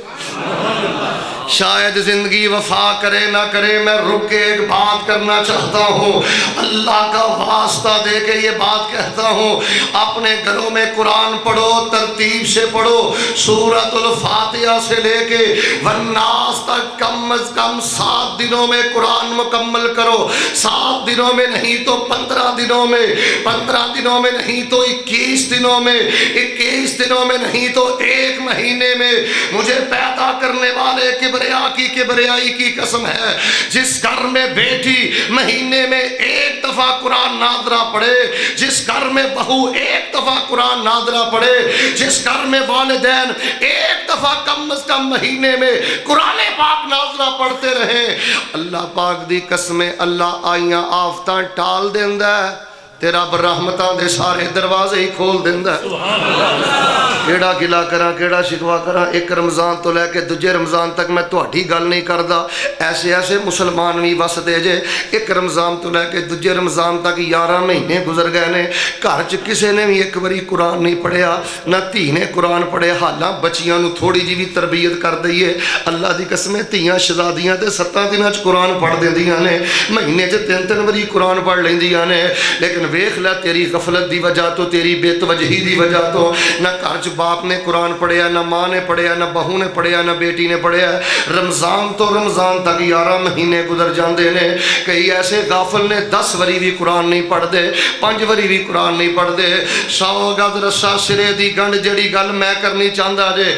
شاید زندگی وفا کرے نہ کرے، میں رک کے ایک بات کرنا چاہتا ہوں، اللہ کا واسطہ دے کے یہ بات کہتا ہوں، اپنے گھروں میں قرآن پڑھو، ترتیب سے پڑھو، سورۃ الفاتحہ سے لے کے والناس تک کم از کم 7 دنوں میں قرآن مکمل کرو، 7 دنوں میں نہیں تو 15 دنوں میں، 15 دنوں میں نہیں تو 21 دنوں میں، 21 دنوں میں نہیں تو 1 مہینے میں۔ مجھے پیدا کرنے والے کبریائی کی قسم ہے، جس گھر میں بیٹی مہینے میں 1 دفعہ قرآن نادرہ پڑھے، جس گھر میں بہو 1 دفعہ قرآن نادرہ پڑھے، جس گھر میں والدین 1 دفعہ کم از کم مہینے میں قرآن پاک نازلہ پڑھتے رہیں، اللہ پاک دی قسمیں اللہ آئیاں آفتاں ٹال دیندا ہے، تیرا برحمتاں دے سارے دروازے ہی کھول دیندا ہے۔ کیڑا گلا کراں، کیڑا شکوا کراں، ایک رمضان تو لے کے دوجے رمضان تک میں تہاڈی گل نہیں کردا، ایسے مسلمان بھی وس دے جے، ایک رمضان تو لے کے دوجے رمضان تک 11 مہینے گزر گئے نے، گھر چ کسے نے بھی ایک باری قرآن نہیں پڑھیا، نہ دھی نے قرآن پڑھے۔ حالاں بچیاں نو تھوڑی جی بھی تربیت کر دئیے، اللہ دی قسمیں دھیاں شہزادیاں تے 7 دناں چ قرآن پڑھ دیندیاں نے، مہینے چ 3 باری قرآن پڑھ لیندیاں نے، لیکن ویکھ لے تیری غفلت دی وجہ تو، تیری بے توجہی دی وجہ تو، نہ گھر چ باپ نے قرآن پڑھیا، نہ ماں نے پڑھیا، نہ بہو نے پڑھیا، نہ بیٹی نے پڑھیا۔ رمضان تو رمضان تک 11 مہینے گزر جاندے نے، کئی ایسے غافل نے 10 وری بھی قرآن نہیں پڑھ دے، 5 وری بھی قرآن نہیں پڑھ دے۔ 100 گز رسا سرے دی گنڈ جڑی گل میں کرنی چاہندا جے،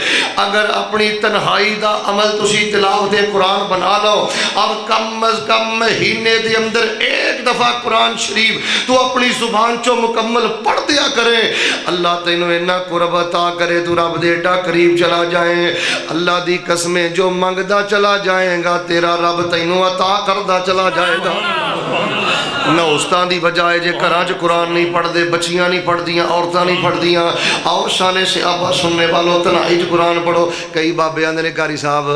اگر اپنی تنہائی دا عمل تسی تلاوت قرآن بنا لو، اب کم از کم مہینے دے اندر 1 دفعہ قرآن شریف تو اپنی زبان چو مکمل پڑھ دیا کریں، اللہ تینوں اینا قرب عطا کرے، تو رب دے ایڈا قریب چلا جائیں۔ اللہ دی قسمیں جو منگدا چلا جائیں گا، تیرا رب تینوں عطا کردا چلا جائے گا۔ نہ استاد دی بجائے جے گھراں چ قرآن نہیں پڑھ دے، بچیاں نہیں پڑھ دیاں، عورتاں نہیں پڑھ دیاں، آؤ شان صحابہ سننے والوں تنہائی چ قرآن پڑھو۔ کئی بابے آندے نے قاری صاحب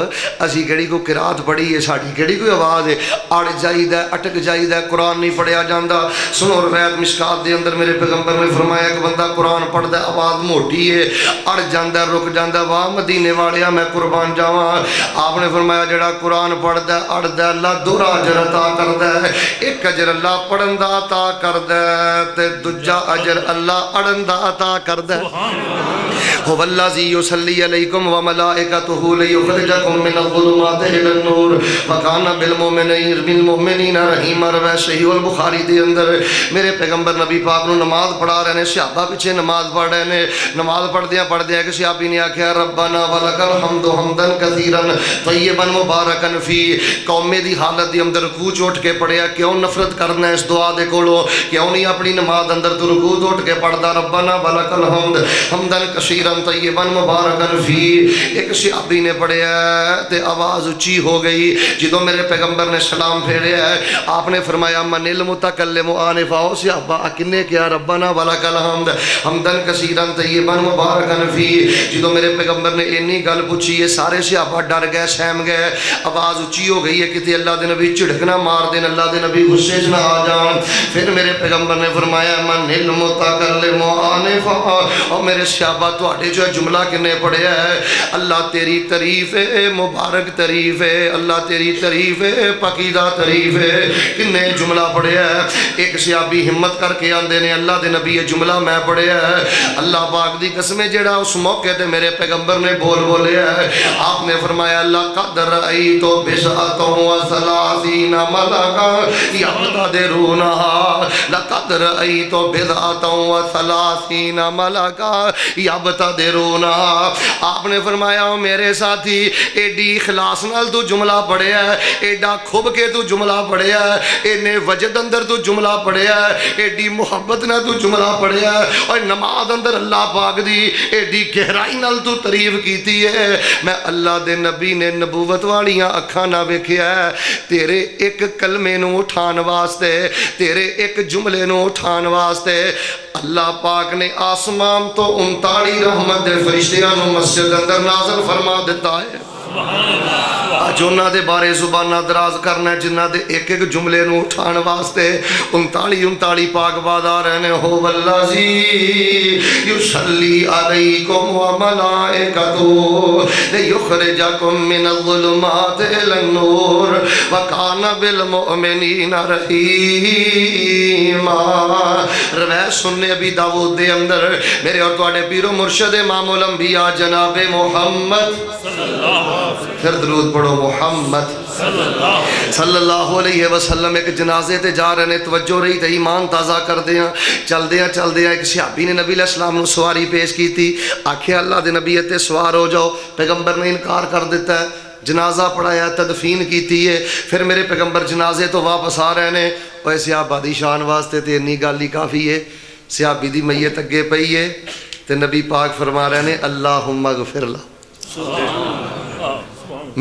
اسی کیڑی کو قرات پڑھی ہے، ساڈی کیڑی کوئی آواز ہے، اڑ جائیدا ہے، اٹک جائیدا ہے، قرآن نہیں پڑھیا جاندا۔ سنو روایت مشکات دے اندر میرے پیغمبر نے فرمایا کہ بندہ قرآن پڑھدا ہے، آواز موٹی ہے، اڑ جاندا ہے، رک جاندا ہے، واہ مدینے والیا میں قربان جاواں۔ آپ نے فرمایا جڑا قرآن پڑھدا ہے اڑدا ہے، اللہ دوہرا اجر عطا کردا ہے، ایک اجر اللہ پڑھن دا عطا کردا ہے تے دوجا اجر اللہ اڑن دا عطا کردا ہے۔ هو الذی یصلی علیکم وملائکتہ لیخرجکم من الظلمات الی النور وکان بالمؤمنین رحیما۔ روایت صحیح البخاری دے اندر میرے پیغمبر نبی پاک نو نماز پڑھا رہے نے، صحابہ پیچھے نماز پڑھ رہے نے، نماز پڑھدیاں کہ صحابی نے آکھیا ربنا ولک الحمد حمدا کثیرا طیبا مبارکا فی۔ قوم دی حالت دی اندر رکوع اٹھ کے پڑھیا، کیوں نفرت کرنا اس دعا دے کولو، کیوں نہیں اپنی نماز اندر تو رکوع اٹھ کے پڑھدا ربنا ولک الحمد حمدا کثیرا طیبا مبارکا فی۔ ایک صحابی نے پڑھیا تے آواز اونچی ہو گئی، جدوں میرے پیغمبر نے سلام پھیریا ہے آپ نے فرمایا من المتکلم آنفا، صحابہ کنے کیا ربنا ولک الحمد حمدا کثیرا طیبا مبارکا فی۔ جدوں میرے پیغمبر نے اینی گل پوچھی ہے سارے صحابہ ڈر گئے، سہم گئے، آواز اونچی ہو گئی ہے کتے اللہ دے نبی جھڑک نہ مار دین، اللہ دے نبی غصے چ نہ آ جان۔ پھر میرے پیغمبر نے فرمایا من المتکلم آنفا، اور میرے صحابہ تواڈے جو جملہ کنے پڑھیا ہے، اللہ تیری تعریف ہے، مبارک تعریف ہے، اللہ تیری تعریف ہے، پاکیزہ تعریف ہے، کنے جملہ پڑھیا ہے۔ ایک صحابی ہمت کر کے آندے نے اللہ دے نبی یہ جملہ میں پڑھیا ہے، اللہ پاک دی قسمیں جڑا اس موقع تے میرے پیغمبر نے بولیا ہے، آپ نے فرمایا لقد رأیت بسعۃ وثلاثین ملکا یبتدرونہا، لقد رأیت بسعۃ وثلاثین ملکا یبتدرونہا۔ آپ نے فرمایا میرے ساتھی ایڈی اخلاص نال تو جملہ پڑھیا ہے، ایڈا کھب کے تو جملہ پڑھیا ہے، اینے وجد اندر تو جملہ پڑھیا ہے، ایڈی محبت نہ تو جملہ پڑھیا ہے، اور نماز اندر اللہ پاک دی ایڈی گہرائی نال تو تعریف کیتی ہے۔ میں اللہ دے نبی نے نبوت والیاں اکھاں نہ ویکھیا ہے، تیرے ایک کلمے نو اٹھان واسطے، تیرے ایک جملے نو اٹھان واسطے اللہ پاک نے آسمان تو 39 رحمت دے فرشتیاں نو مسجد اندر نازل فرما دیتا ہے۔ اج انہاں دے بارے زبانہ دراز کرنا ہے جنہاں دے ایک ایک جملے نو اٹھان واسطے 39 پاک بازار رہنے ہو والذی یصلی علیکم وملائکتہ لیخرجکم من الظلمات الی النور وکان بالمؤمنین رحیما۔ روایت سننے ابی داؤد دے اندر میرے اور تواڈے پیر و مرشد امام الانبیاء جناب محمد پھر درود پڑھو محمد صلی اللہ علیہ وسلم ایک جنازے تے جا رہے نے، توجہ رہی تے ایمان تازہ کر دیاں چل دیاں ایک صحابی نے نبی علیہ السلام نو سواری پیش کی تھی، آکھے اللہ دے نبی تے سوار ہو جاؤ، پیغمبر نے انکار کر دیتا ہے، جنازہ پڑھایا تدفین کیتی ہے، پھر میرے پیغمبر جنازے تو واپس آ رہے نے، اوے صحابہ دی شان واسطے تے انی گل ہی کافی ہے، صحابی دی میت اگے پئی ہے تے نبی پاک فرما رہے نے اللہم اغفر لہ۔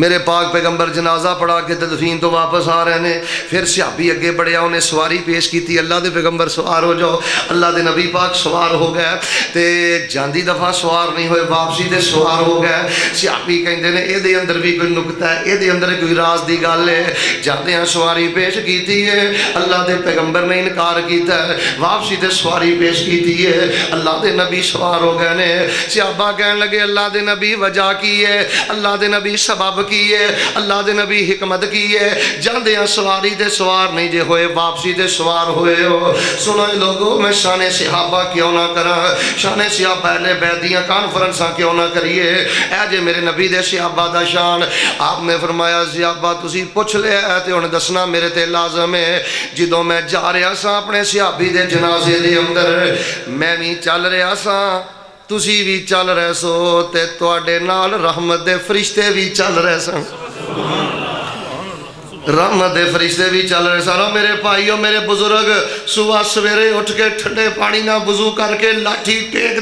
میرے پاک پیغمبر جنازہ پڑھا کے تدفین تو واپس آ رہے ہیں، پھر صحابی اگے بڑھیا، انہیں سواری پیش کی تھی، اللہ دے پیغمبر سوار ہو جاؤ، اللہ دے نبی پاک سوار ہو گئے تے جاندی دفعہ سوار نہیں ہوئے، واپسی تے سوار ہو گئے۔ صحابی کہندے نے اے دے اندر بھی کوئی نکتہ ہے، اے دے اندر کوئی راز دی گل ہے، جاندے ہیں سواری پیش کیتی ہے، اللہ دے پیغمبر نے انکار کیتا ہے، واپسی تے سواری پیش کیتی ہے، اللہ دے نبی سوار ہو گئے نے۔ صحابہ کہنے لگے اللہ دے نبی وجہ کی ہے، اللہ دے نبی سبب کی ہے، اللہ دے نبی حکمت کی ہے، جاندے ہیں سواری دے سوار نہیں جے ہوئے، واپسی دے سوار ہوئے ہو۔ سنو لوگوں میں شان صحابہ کیوں نہ کرا، شان صحابہ اہل بیت دیاں کانفرنساں کیوں نہ کریے، اے جے میرے نبی دے صحابہ دا شان۔ آپ نے فرمایا صحابہ تسی پوچھ لیا ہے تے ہن دسنا میرے تے لازم ہے، جدوں میں جا رہا سا اپنے صحابی دے جنازے دے اندر، میں بھی چل رہا سا، تسی بھی چل رہے سو تے تواڈے نال رحمت دے فرشتے بھی چل رہے سن، رحمت دے فرشتے بھی چل رہے سن۔ میرے بھائیو میرے بزرگ، صبح سویرے اٹھ کے ٹھنڈے پانی نہ وضو کر کے لاٹھی ٹیک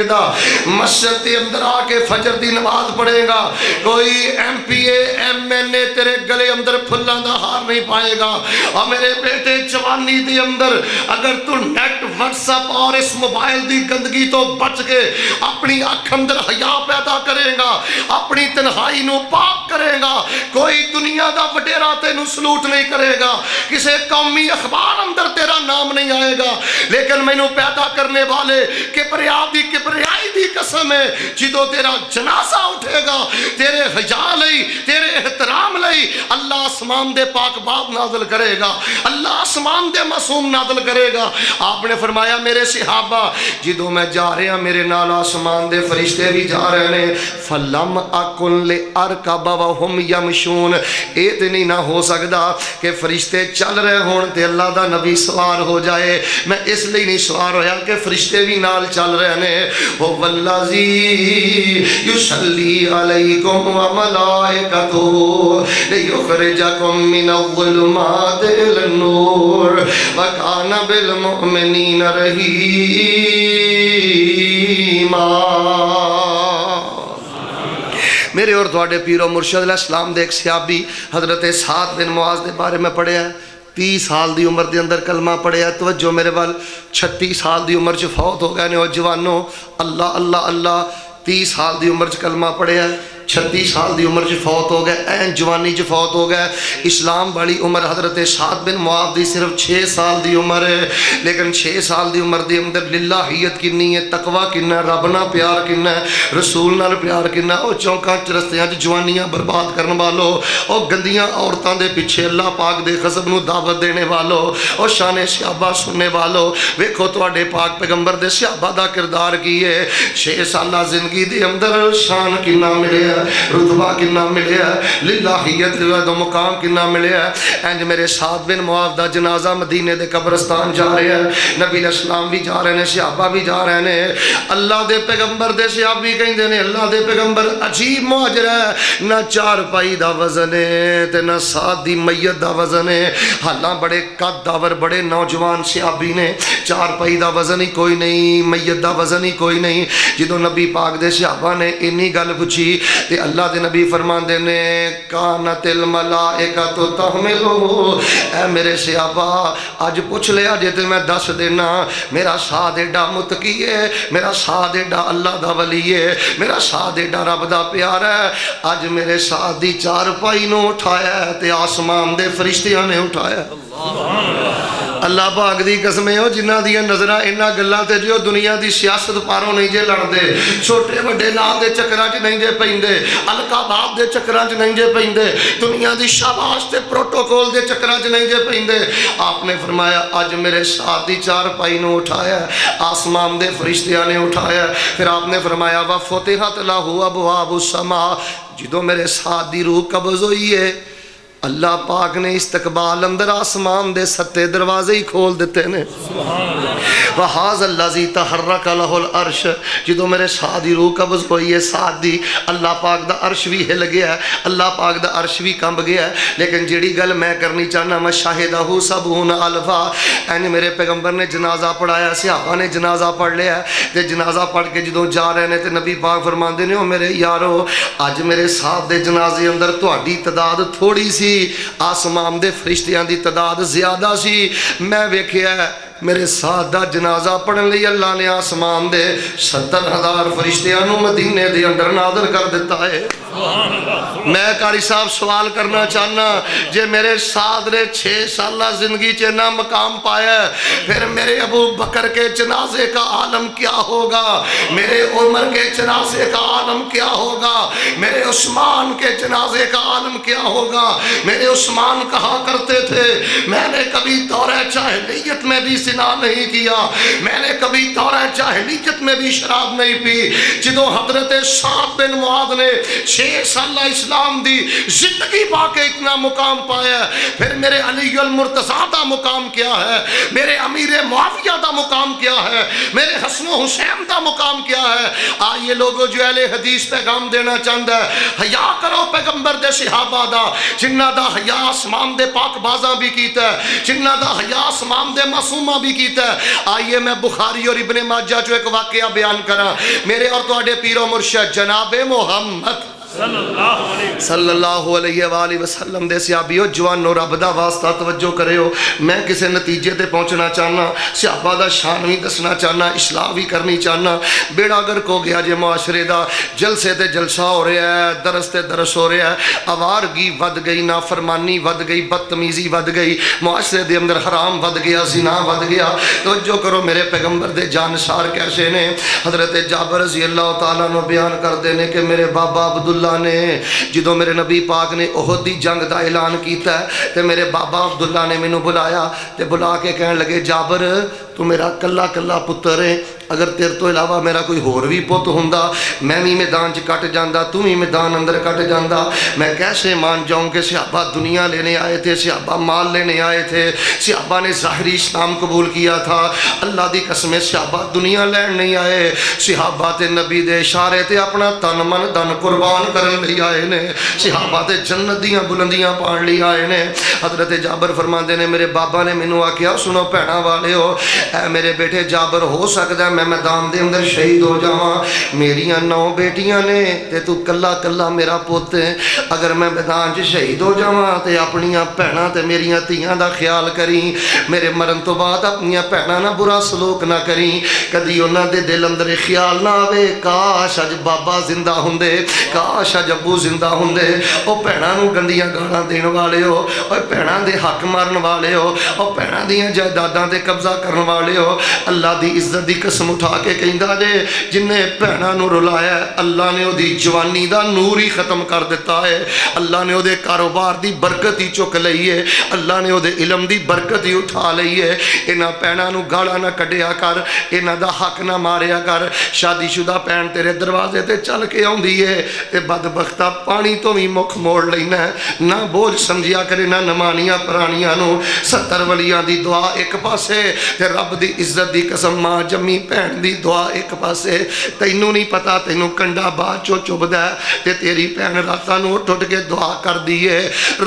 دا مسجد کے اندر آ کے فجر دی نماز پڑھے گا، کوئی M P A M N A تیرے گلے اندر پھلاں دا ہار نہیں پائے گا۔ اور میرے بیٹے جوانی دے اندر اگر تو نیٹ واٹس اپ اور اس موبائل دی گندگی تو بچ کے اپنی آنکھ اندر حیا پیدا کرے گا، اپنی تنہائی نو پاک کرے گا، کوئی دنیا دا وڈیرا تینوں سلوٹ نہیں کرے گا، کسے قومی اخبار اندر تیرا نام نہیں آئے گا، لیکن مینوں پیدا کرنے والے کبریائی دی قسم ہے، جدو تیرا جنازہ اٹھے گا تیرے حیا لئی تیرے احترام لئی اللہ آسمان دے پاک باب نازل کرے گا، اللہ آسمان دے معصوم نازل کرے گا۔ آپ نے فرمایا میرے صحابہ جدو میں جا رہا میرے نال آسمان دے فرشتے بھی جا رہے ہیں، فلم اکن لارکب وہم یمشون، اے تے نہیں نہ ہو سکتا کہ فرشتے چل رہے ہون تے اللہ دا نبی سوار ہو جائے، میں اس لیے نہیں سوار ہویا کہ فرشتے بھی نال چل رہے ہیں۔ وہ والذی یصلی علیکم وملائکتہ لیخرجکم من الظلمات الی النور وکان بالمؤمنین رحیما۔ میرے اور تواڈے پیر و مرشد علیہ السلام دے ایک صحابی حضرت سعد بن معاذ دے بارے میں پڑھیا ہے، 30 سال دی عمر دے اندر کلمہ پڑھیا ہے، توجہ میرے وال، 36 سال دی عمر چ فوت ہو گئے نے، اور جوانوں اللہ اللہ اللہ، 30 سال دی عمر چ کلمہ پڑھیا ہے، 36 سال دی عمر چ فوت ہو گئے، این جوانی چ فوت ہو گئے۔ اسلام والی عمر حضرت سعد بن معاذ دی صرف 6 سال دی عمر ہے، لیکن 6 سال دی عمر دی اندر للہیت کنی ہے، تقوی کنا ہے، رب نال پیار کنا ہے، رسول نال پیار کنا ہے۔ او چوکاں رستیاں چ جوانیاں برباد کرن والو، او گندیاں عورتاں دے پیچھے اللہ پاک دے غضب نو دعوت دینے والو، او شان صحابہ سننے والو، ویکھو تواڈے پاک پیغمبر دے صحابہ دا کردار کی ہے۔ 6 سالہ زندگی دے اندر شان کنا ملے، رتبہ کنا ملیا، للہیت دا مقام کنا ملیا۔ اینج میرے سعد بن معاذ دا جنازہ مدینے دے قبرستان جا رہے ہیں، نبی علیہ السلام بھی جا رہے ہیں، صحابہ بھی جا رہے ہیں۔ اللہ دے پیغمبر دے صحابی کہندے نے اللہ دے پیغمبر عجیب مہاجر ہے، نہ 4 پائی دا وزن ہے تے نہ سعد دی میت دا وزن ہے، حالاں بڑے قد داور بڑے نوجوان صحابی نے، 4 پائی دا وزن ہی کوئی نہیں، میت دا وزن ہی کوئی نہیں۔ جدوں نبی پاک دے صحابہ نے انی گل پوچھی تے اللہ دے نبی فرماندے نے کانت الملائکۃ تحملہ، اے میرے صحابہ اج پوچھ لیا جے تے میں دس دینا، میرا ساتھ ایڈا متقی ہے، میرا ساتھ ایڈا اللہ دا ولی ہے، میرا ساتھ ایڈا رب دا پیارا ہے، اج میرے ساتھ دی چار پائی نو اٹھایا ہے تے آسمان دے فرشتیاں نے اٹھایا ہے۔ اللہ پاک دی قسمیں ہو جنہ دیا نظرہ انہا گلاں تے جو دنیا دی سیاست پاروں نہیں جے لڑ دے، چھوٹے وڈے نام دے چکران چ نہیں جے پہندے، القابات دے چکران چ نہیں جے پہندے، دنیا دی شاباش تے پروٹوکول دے چکران چ نہیں جے پہندے۔ آپ نے فرمایا آج میرے ساتھ دی چار پائی نو اٹھایا ہے، آسمان دے فرشتیاں نے اٹھایا ہے۔ پھر آپ نے فرمایا وَفُتِحَتْ لَهُ أَبْوَابُ السَّمَاءِ، جدوں میرے ساتھ دی روح قبض ہوئی ہے اللہ پاک نے استقبال اندر آسمان دے ستے دروازے ہی کھول دیتے نے۔ وَحَاذَا الَّذِي تَحَرَّكَ لَهُ الْعَرْشِ، جدوں میرے ساتھ دی روح قبض ہوئی ہے ساتھ دی اللہ پاک دا عرش بھی ہل گیا ہے، اللہ پاک دا عرش بھی کمب گیا ہے۔ لیکن جیڑی گل میں کرنی چاہنا میں شاہدہ سبعون الفا، اینی میرے پیغمبر نے جنازہ پڑھایا، صحابہ نے جنازہ پڑھ لیا ہے تے جنازہ پڑھ کے جدوں جا رہے نے تے نبی پاک فرماندے نے او میرے یارو اج میرے ساتھ دے جنازے اندر تہاڈی تعداد تھوڑی سی، آسمان دے فرشتیاں دی تعداد زیادہ سی، میں ویکھیا ہے میرے ساتھ دا جنازہ پڑھن لئی اللہ نے آسمان دے 70,000 فرشتیاں نو مدینے دے اندر نازل کر دیتا ہے۔ میں قاری صاحب سوال کرنا چاہنا جے میرے ساتھ نے 6 سالہ زندگی چنا مقام پایا ہے پھر میرے ابو بکر کے جنازے کا عالم کیا ہوگا، میرے عمر کے جنازے کا عالم کیا ہوگا، میرے عثمان کے جنازے کا عالم کیا ہوگا۔ میرے عثمان کہا کرتے تھے میں نے کبھی دورہ جاہلیت میں بھی زنا نہیں کیا، میں نے کبھی دورہ جاہلیت میں بھی شراب نہیں پی۔ جدوں حضرت سعد بن معاذ نے 6 سالہ اسلام دی زندگی پا کے اتنا مقام پایا ہے، پھر میرے علی المرتضیٰ دا مقام کیا ہے، میرے امیر معاویہ دا مقام کیا ہے، میرے حسن و حسین دا مقام کیا ہے۔ آئیے لوگوں جو اہل حدیث پیغام دینا چاہتا ہے حیا کرو پیغمبر دے صحابہ دا، جنہ دا حیا اسمام دے پاک بازاں بھی کیتا ہے، جنہ دا حیا اسمام دے معصومہ بھی کیتا ہے۔ آئیے میں بخاری اور ابن ماجہ جو ایک واقعہ بیان کرا، میرے اور تواڈے پیر و مرشد جناب محمد صلی اللہ علیہ وآلہ وسلم دے صحابیو جوانو رب دا واسطہ توجہ کرے ہو، میں کسے نتیجے تے پہنچنا چاہنا، صحابہ دا شان بھی دسنا چاہنا، اصلاح بھی کرنی چاہنا۔ بیڑا گر کو گیا جے معاشرے دا، جلسے تے جلسہ ہو رہا ہے، درس تے درس ہو رہا ہے، آوارگی ود گئی، نافرمانی ود گئی، بدتمیزی ود گئی، معاشرے دے اندر حرام ود گیا، زنا ود گیا۔ توجہ کرو میرے پیغمبر دے جانشار کیسے نے۔ حضرت جابر رضی اللہ تعالیٰ نو بیان کر دینے کہ میرے بابا عبداللہ نے جدو میرے نبی پاک نے احد دی جنگ دا اعلان کیتا ہے تے میرے بابا عبداللہ نے مینوں بلایا تے بلا کے کہنے لگے جابر تو میرا کلا کلا پتر ہے، اگر تیرے تو علاوہ میرا کوئی ہور بھی پت ہوندا میں بھی میدان چ کٹ جاندا، تو بھی میدان اندر کٹ جاندا۔ میں کیسے مان جاؤں کہ صحابہ دنیا لینے آئے تھے، صحابہ مال لینے آئے تھے، صحابہ نے ظاہری اسلام قبول کیا تھا، اللہ دی قسم صحابہ دنیا لین نہیں آئے، صحابہ تے نبی دے اشارے تے اپنا تن من دن قربان کرن لئی آئے نے، صحابہ تے جنت دیاں بلندیاں پان لئی آئے نے۔ حضرت جابر فرماندے نے میرے بابا نے مینوں آکھیا سنو بھیڑاں والے ہو، اے میرے بیٹے جابر ہو سکدا ہے میں میدان دے اندر شہید ہو جاواں، میریاں 9 بیٹیاں نے تے تو کلا کلا میرا پوت ہے، اگر میں میدان چ شہید ہو جاواں تے اپنیاں بھیڑاں تے میریاں تیاں دا خیال کریں، میرے مرن تو بعد اپنیاں بھیڑاں نہ برا سلوک نہ کریں، کدی انہاں دے دل اندر خیال نہ آوے کاش اج بابا زندہ ہوندے، کاش اج ابو زندہ ہوندے۔ او بھیڑاں نوں گندیاں گالاں دین والے ہو، او بھیڑاں دے حق مارن والے ہو، او بھیڑاں دیاں جائیداداں تے قبضہ کرن والے ہو، اللہ دی عزت دی قسم اٹھا کے کہندا جے جن نے بھیڑاں نوں رلایا ہے اللہ نے او دی جوانی دا نور ہی ختم کر دیتا ہے، اللہ نے او دے کاروبار دی برکت ہی چک لئی ہے، اللہ نے او دے علم دی برکت ہی اٹھا لئی ہے۔ انہاں بھیڑاں نوں گالاں نہ کڈیا کر، انہاں دا حق نہ ماریا کر، شادی شدہ بھیڑ تیرے دروازے تے چل کے آوندی ہے تے بدبختہ پانی تو بھی مکھ موڑ لینا ہے، نہ بوجھ سمجھیا کرے نہ نمانیاں پرانیاں نوں۔ 70 ولیاں دی دعا ایک پاسے تے رب دی عزت دی قسم ماں جمی بھن دی دعا ایک پاسے، تینوں نہیں پتا تینوں کنڈا بعد چو چبدا ہے تے تیری بھن راتاں نوں اٹھ اٹھ کے دعا کر دی ہے۔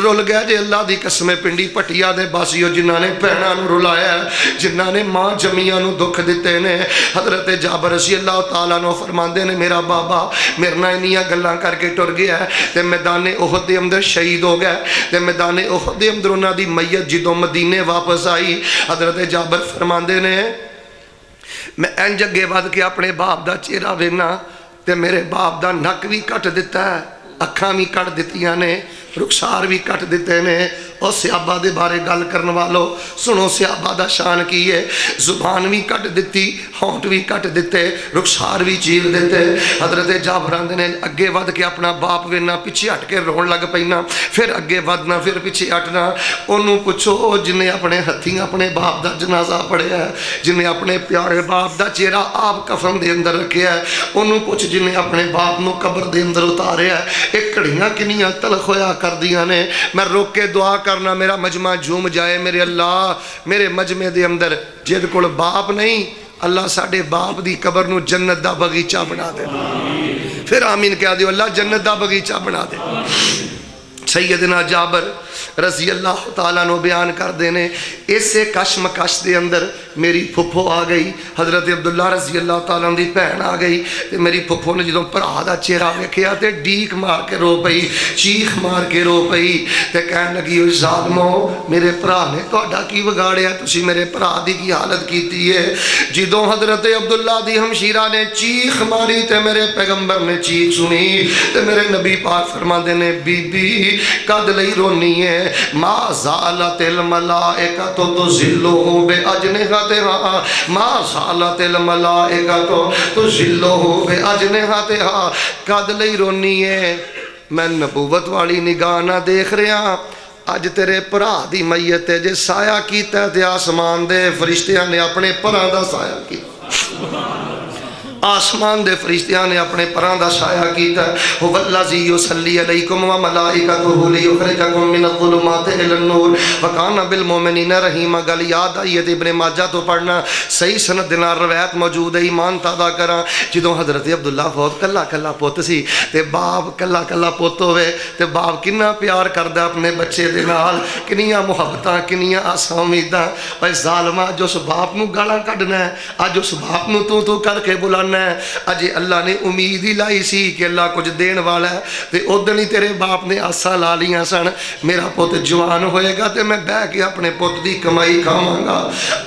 رول گیا جے اللہ دی قسم پنڈی پٹیا دے باسیو جنہاں نے بھناں نوں رلایا ہے، جنہاں نے ماں جمیاں نوں دکھ دتے نے۔ حضرت جابر رضی اللہ تعالیٰ عنہ فرماندے نے میرا بابا میرے نال انیاں گلاں کر کے ٹر گیا ہے تے میدان احد دے اندر شہید ہو گیا تے میدان احد دے اندر انہاں دی میت جدوں مدینے واپس آئی، حضرت جابر فرماندے نے میں انج اگے ود کے اپنے باپ دا چہرہ وینا تے میرے باپ دا نک بھی کٹ دیتا ہے، اکھاں بھی کٹ دتیاں نے، رخسار بھی کٹ دیتے نے۔ اور صحابہ دے بارے گل کرن والو سنو صحابہ دا شان کی ہے، زبان بھی کٹ دیتی، ہونٹ بھی کٹ دیتے، رخسار بھی چیر دیتے۔ حضرت جابر آندے نے اگے ود کے اپنا باپ وینا پیچھے ہٹ کے رون لگ پینا، پھر اگے ودنا پھر پیچھے ہٹنا۔ انہوں پوچھو جنہیں اپنے ہتھیں اپنے باپ دا جنازہ پڑھیا ہے، جنہیں اپنے پیارے باپ دا چہرہ آپ کفن دے اندر رکھیا ہے، انہوں پوچھ جنہیں اپنے باپ نو قبر دے اندر اتاریا ہے، ایک کڑیاں کنیاں تلخ ہویا کر دیاں نے۔ میں روک کے دعا کرنا میرا مجمع جھوم جائے، میرے اللہ میرے مجمع دے اندر جد کول باپ نہیں، اللہ ساڑے باپ دی قبر نو جنت دا بغیچہ بنا دے۔ پھر آمین کہہ دیو اللہ جنت دا بغیچہ بنا دے۔ سیدنا جابر رضی اللہ تعالیٰ نو بیان کر دینے اسے کشمکش دے اندر میری پھپھو آ گئی، حضرت عبداللہ رضی اللہ تعالیٰ دی بہن آ گئی تے میری پھپھو نے جدوں بھرا دا چہرہ ویکھیا تے ڈیک مار کے رو پئی، چیخ مار کے رو پئی تے کہن لگی او ظالمو میرے بھرا نے تہاڈا کی بگاڑیا، تسی میرے بھرا دی کی حالت کیتی ہے۔ جدوں حضرت عبداللہ دی ہمشیرہ نے چیخ ماری تے میرے پیغمبر نے چیخ سنی تے میرے نبی پاک فرماندے نے بی بی کد لئی رونی ہے، ما زالت الملائکۃ تظلہ بأجنحتہا، ما زالت الملائکۃ تظلہ بأجنحتہا، کد لئی رونی ہے؟ میں نبوت والی نگاہ نہ دیکھ رہا، اج تیرے بھرا دی میت ہے جے سایہ کیتا تے آسمان دے فرشتیاں نے اپنے پراں دا سایہ کیتا، آسمان دے فرشتیاں نے اپنے پراں دا سایہ کیتا۔ هو الذی یصلی علیکم وملائکتہ لیخرجکم من الظلمات الی النور وکان بالمؤمنین رحیما۔ گل یاد آئی ہے ابن ماجہ تو پڑھنا، صحیح سند دے نال روایت موجود ہے، ایمان تازہ کراں۔ جدوں حضرت عبداللہ فوت کلا کلا پوت سی تے باپ کلا کلا پوت ہوئے تے باپ کنا پیار کردا اپنے بچے دے نال، کنیاں محبتاں کنیاں آساں امیداں۔ اے ظالما جو اس باپ نو گالاں کڈنا ہے، اج اس باپ نو تو کر کے بلانا ہے، اجے اللہ نے امید ہی لائی سی کہ اللہ کچھ دین والا ہے تے ادھر ہی تیرے باپ نے آساں لا لیاں سن میرا پوت جوان ہوئے گا تے میں بہ کے اپنے پوت دی کمائی کھاواں گا۔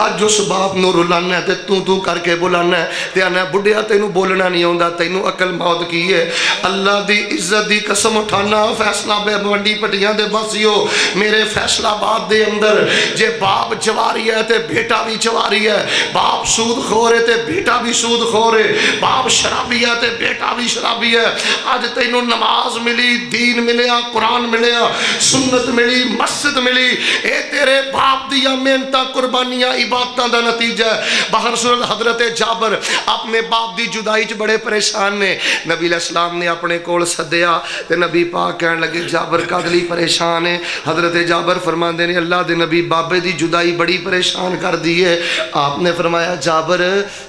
اج اس باپ نو رلانا ہے تے تو کر کے بلانا ہے تے آنا بڈھیا تینوں بولنا نہیں آوندا، تینوں عقل موت کی ہے۔ اللہ دی عزت دی قسم اٹھانا فیصلہ بے منڈی پٹیاں دے بسیو میرے فیصلہ آباد دے اندر جے باپ جواری ہے تے بیٹا بھی جواری ہے، باپ سود خور ہے تے بیٹا بھی سود خور ہے، باپ شرابی ہے تے بیٹا بھی شرابی ہے۔ آج تینوں نماز ملی، دین ملیا، قرآن ملیا، سنت ملی، مسجد ملی، اے تیرے باپ دیا محنتاں قربانیاں عبادتاں دا نتیجہ ہے۔ باہر صورت حضرت جابر اپنے باپ دی جدائی چ بڑے پریشان نے، نبی علیہ السلام نے اپنے کول سدیا تے نبی پاک کہن لگے جابر کدلی پریشان ہے؟ حضرت جابر فرماندے نے اللہ دے نبی بابے دی جدائی بڑی پریشان کر دی ہے۔ آپ نے فرمایا جابر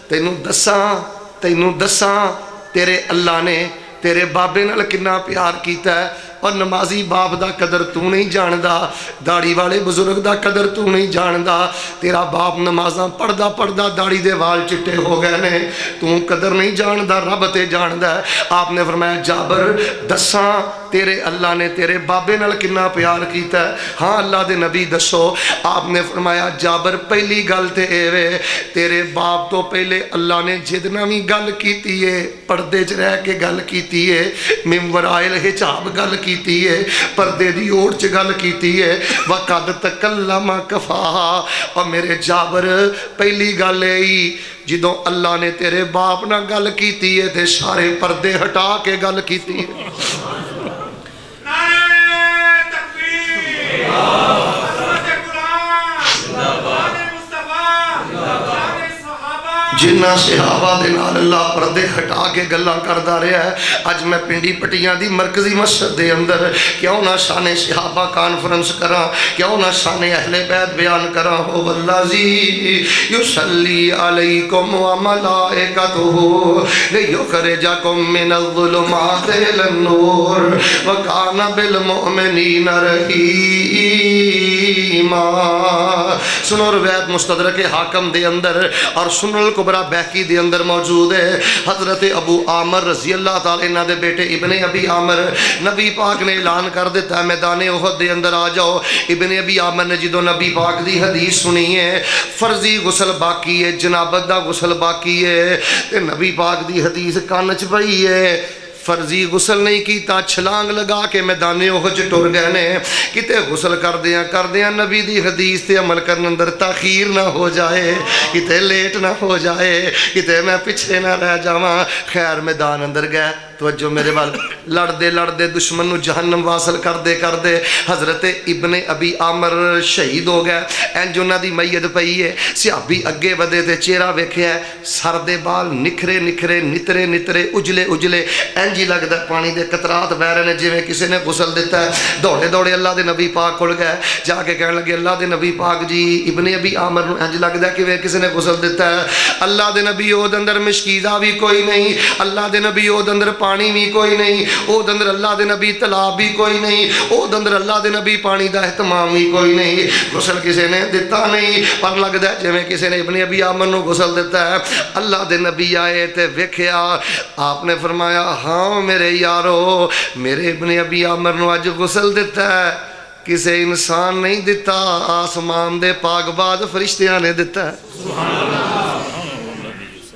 تینوں دساں تیرے اللہ نے تیرے بابے نال کنا پیار کیتا ہے، اور نمازی باپ دا قدر تو نہیں جاندا، داڑھی والے بزرگ دا قدر تو نہیں جاندا، تیرا باپ نمازاں پڑھدا پڑھدا داڑھی دے وال چٹے ہو گئے نے، تو قدر نہیں جاندا، رب تے جاندا ہے۔ آپ نے فرمایا جابر دساں تیرے اللہ نے تیرے بابے نال کنا پیار کیتا ہے؟ ہاں اللہ دے نبی دسو۔ آپ نے فرمایا جابر پہلی گل تے اے وے تیرے باپ تو پہلے اللہ نے جدنا بھی گل کیتی ہے پردے چ رہ کے گل کیتی ہے، من وراء الحجاب گل کیتی ہے، پردے دی اوڑ چ گل کیتی ہے، وقد تکلم کفاہا۔ اور میرے جابر پہلی گل اے جدوں اللہ نے تیرے باپ نہ گل کیتی ہے تے سارے پردے ہٹا کے گل کیتی ہے۔ جنہ صحابہ دے نال اللہ پردے ہٹا کے گلاں کردا رہا ہے. اج میں پنڈی پٹیاں دی مرکزی مسجد دے اندر کیوں نہ شان صحابہ کانفرنس کراں, کیوں نہ شان اہل بیت بیان کراں. ہو والذی یصلی علیکم وملائکتہ لیخرجکم من الظلمات الی النور وکان بالمؤمنین رحیما. سنو روایت مستدرک حاکم دے اندر اور سنن الکبریٰ بیہقی دے اندر موجود ہے. حضرت ابو عامر رضی اللہ تعالی عنہ دے بیٹے ابن ابی عامر, نبی پاک نے اعلان کر دیتا ہے میدان احد دے اندر آ جاؤ. ابن ابی عامر نے جدو نبی پاک دی حدیث سنی ہے فرضی غسل باقی ہے, جنابت دا غسل باقی ہے, تے نبی پاک دی حدیث کان چ پئی ہے, فرضی غسل نہیں کیتا, چھلانگ لگا کے میدان احد ٹر گئے نے. کتے غسل کردیاں نبی دی حدیث تے عمل کرنے اندر تاخیر نہ ہو جائے, کتے لیٹ نہ ہو جائے, کتے میں پیچھے نہ رہ جاواں. خیر میدان اندر گئے, توجہ میرے وال, لڑدے دشمن نو جہنم واصل کردے حضرت ابن ابی عامر شہید ہو گئے. انج انہاں دی میت پئی ہے. صحابی اگے ودے تے چہرہ ویکھیا ہے, سر دے بال نکھرے نترے اجلے انج ہی لگدا پانی دے قطرات بہ رہے نے جویں کسی نے غسل دیتا ہے. دوڑے اللہ دے نبی پاک کول گئے, جا کے کہن لگے اللہ دے نبی پاک جی ابن ابی عامر نو انج لگدا کہ کسی نے غسل دیتا ہے. اللہ دے نبی او دے اندر مشکیزہ بھی کوئی نہیں, اللہ دے نبی او دے اندر پانی بھی کوئی نہیں, او دے اندر اللہ دے نبی تالاب بھی کوئی نہیں, او دے اندر اللہ دے نبی پانی دا اہتمام بھی کوئی نہیں. غسل کسی نے دیتا نہیں, پر لگدا ہے جویں کسی نے ابن ابی عامر نو غسل دیتا ہے. اللہ دے نبی آئے تے ویکھیا, آپ نے فرمایا ہاں میرے یارو, میرے ابن ابی عامر نو اج غسل دیتا ہے, کسے انسان نہیں دیتا, آسمان دے پاک باز فرشتیاں نے دیتا ہے.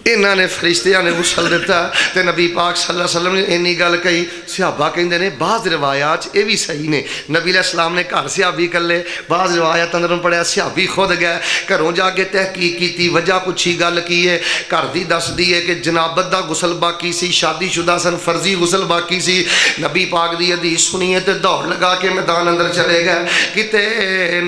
انہاں نے فرشتیاں نے غسل دیتا تے نبی پاک صلی اللہ علیہ وسلم نے اینی گل کہی. صحابہ کہندے نے بعض روایات اے بھی صحیح نے, نبی علیہ السلام نے گھر صحابی کلے, بعض روایات اندروں پڑھیا صحابی خود گئے, گھروں جا کے تحقیق کیتی, وجہ پوچھی, گل کی ہے, گھر دی دس دی ہے کہ جنابت دا غسل باقی سی, شادی شدہ سن, فرضی غسل باقی سی. نبی پاک دی حدیث سنی ہے تے دوڑ لگا کے میدان اندر چلے گئے, کتے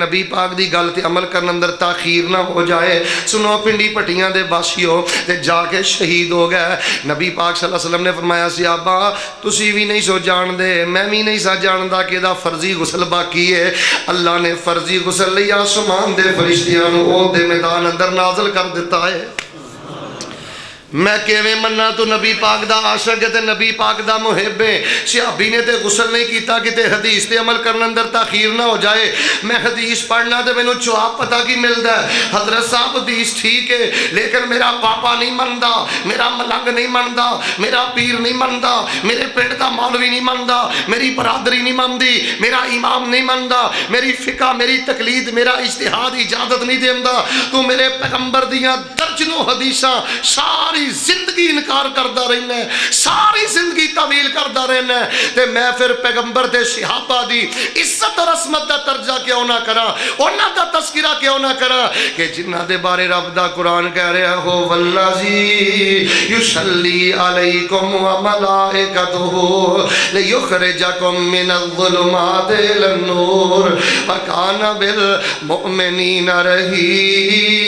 نبی پاک دی گل تے عمل کرن اندر تاخیر نہ ہو جائے. سنو پنڈی پٹیاں دے باشیو, تے جا کے شہید ہو گئے. نبی پاک صلی اللہ علیہ وسلم نے فرمایا صحابہ تسی بھی نہیں سو جان دے, میں بھی نہیں سا جاندا کہ دا فرضی غسل باقی ہے. اللہ نے فرضی غسل لئی آسمان دے فرشتیاں نو او دے میدان اندر نازل کر دیتا ہے. میں کیویں مننا تو نبی پاک دا عاشق ہے تے نبی پاک دا محب ہے. صحابی نے تے غسل نہیں کیتا کہ تے حدیث تے عمل کرنے اندر تاخیر نہ ہو جائے. میں حدیث پڑھنا تے مینوں جواب پتہ کی ملدا ہے, حضرت صاحب حدیث ٹھیک ہے لیکن میرا پاپا نہیں مندا, میرا ملنگ نہیں مندا, میرا پیر نہیں مندا, میرے پنڈ دا مولوی نہیں مندا, میری برادری نہیں مندی, میرا امام نہیں مندا, میری فقہ میری تقلید میرا اجتہاد اجازت نہیں دیندا. تو میرے پیغمبر دیاں درجنوں حدیثاں ساری زندگی انکار کردا رہنا ہے, ساری زندگی تعویل کردا رہنا ہے, تے میں پھر پیغمبر دے صحابہ دی عزت اور عظمت دا ترجمہ کیوں نہ کراں, انہاں دا تذکرہ کیوں نہ کراں کہ جنہاں دے بارے رب دا قرآن کہہ رہا ہو والذی یصلی علیکم وملائکتہ لیخرجکم من الظلمات الی النور وکان بالمؤمنین رحیما.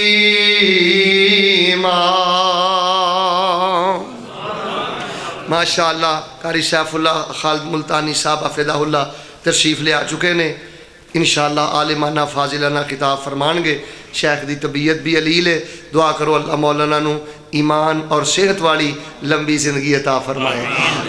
ماشاءاللہ قاری سیف اللہ خالد ملتانی صاحب حفظہ اللہ تشریف لے آ چکے نے. انشاءاللہ عالمانہ فاضلانہ خطاب فرمان گے. شیخ دی طبیعت بھی علیل ہے, دعا کرو اللہ مولانا نو ایمان اور صحت والی لمبی زندگی عطا فرمائے.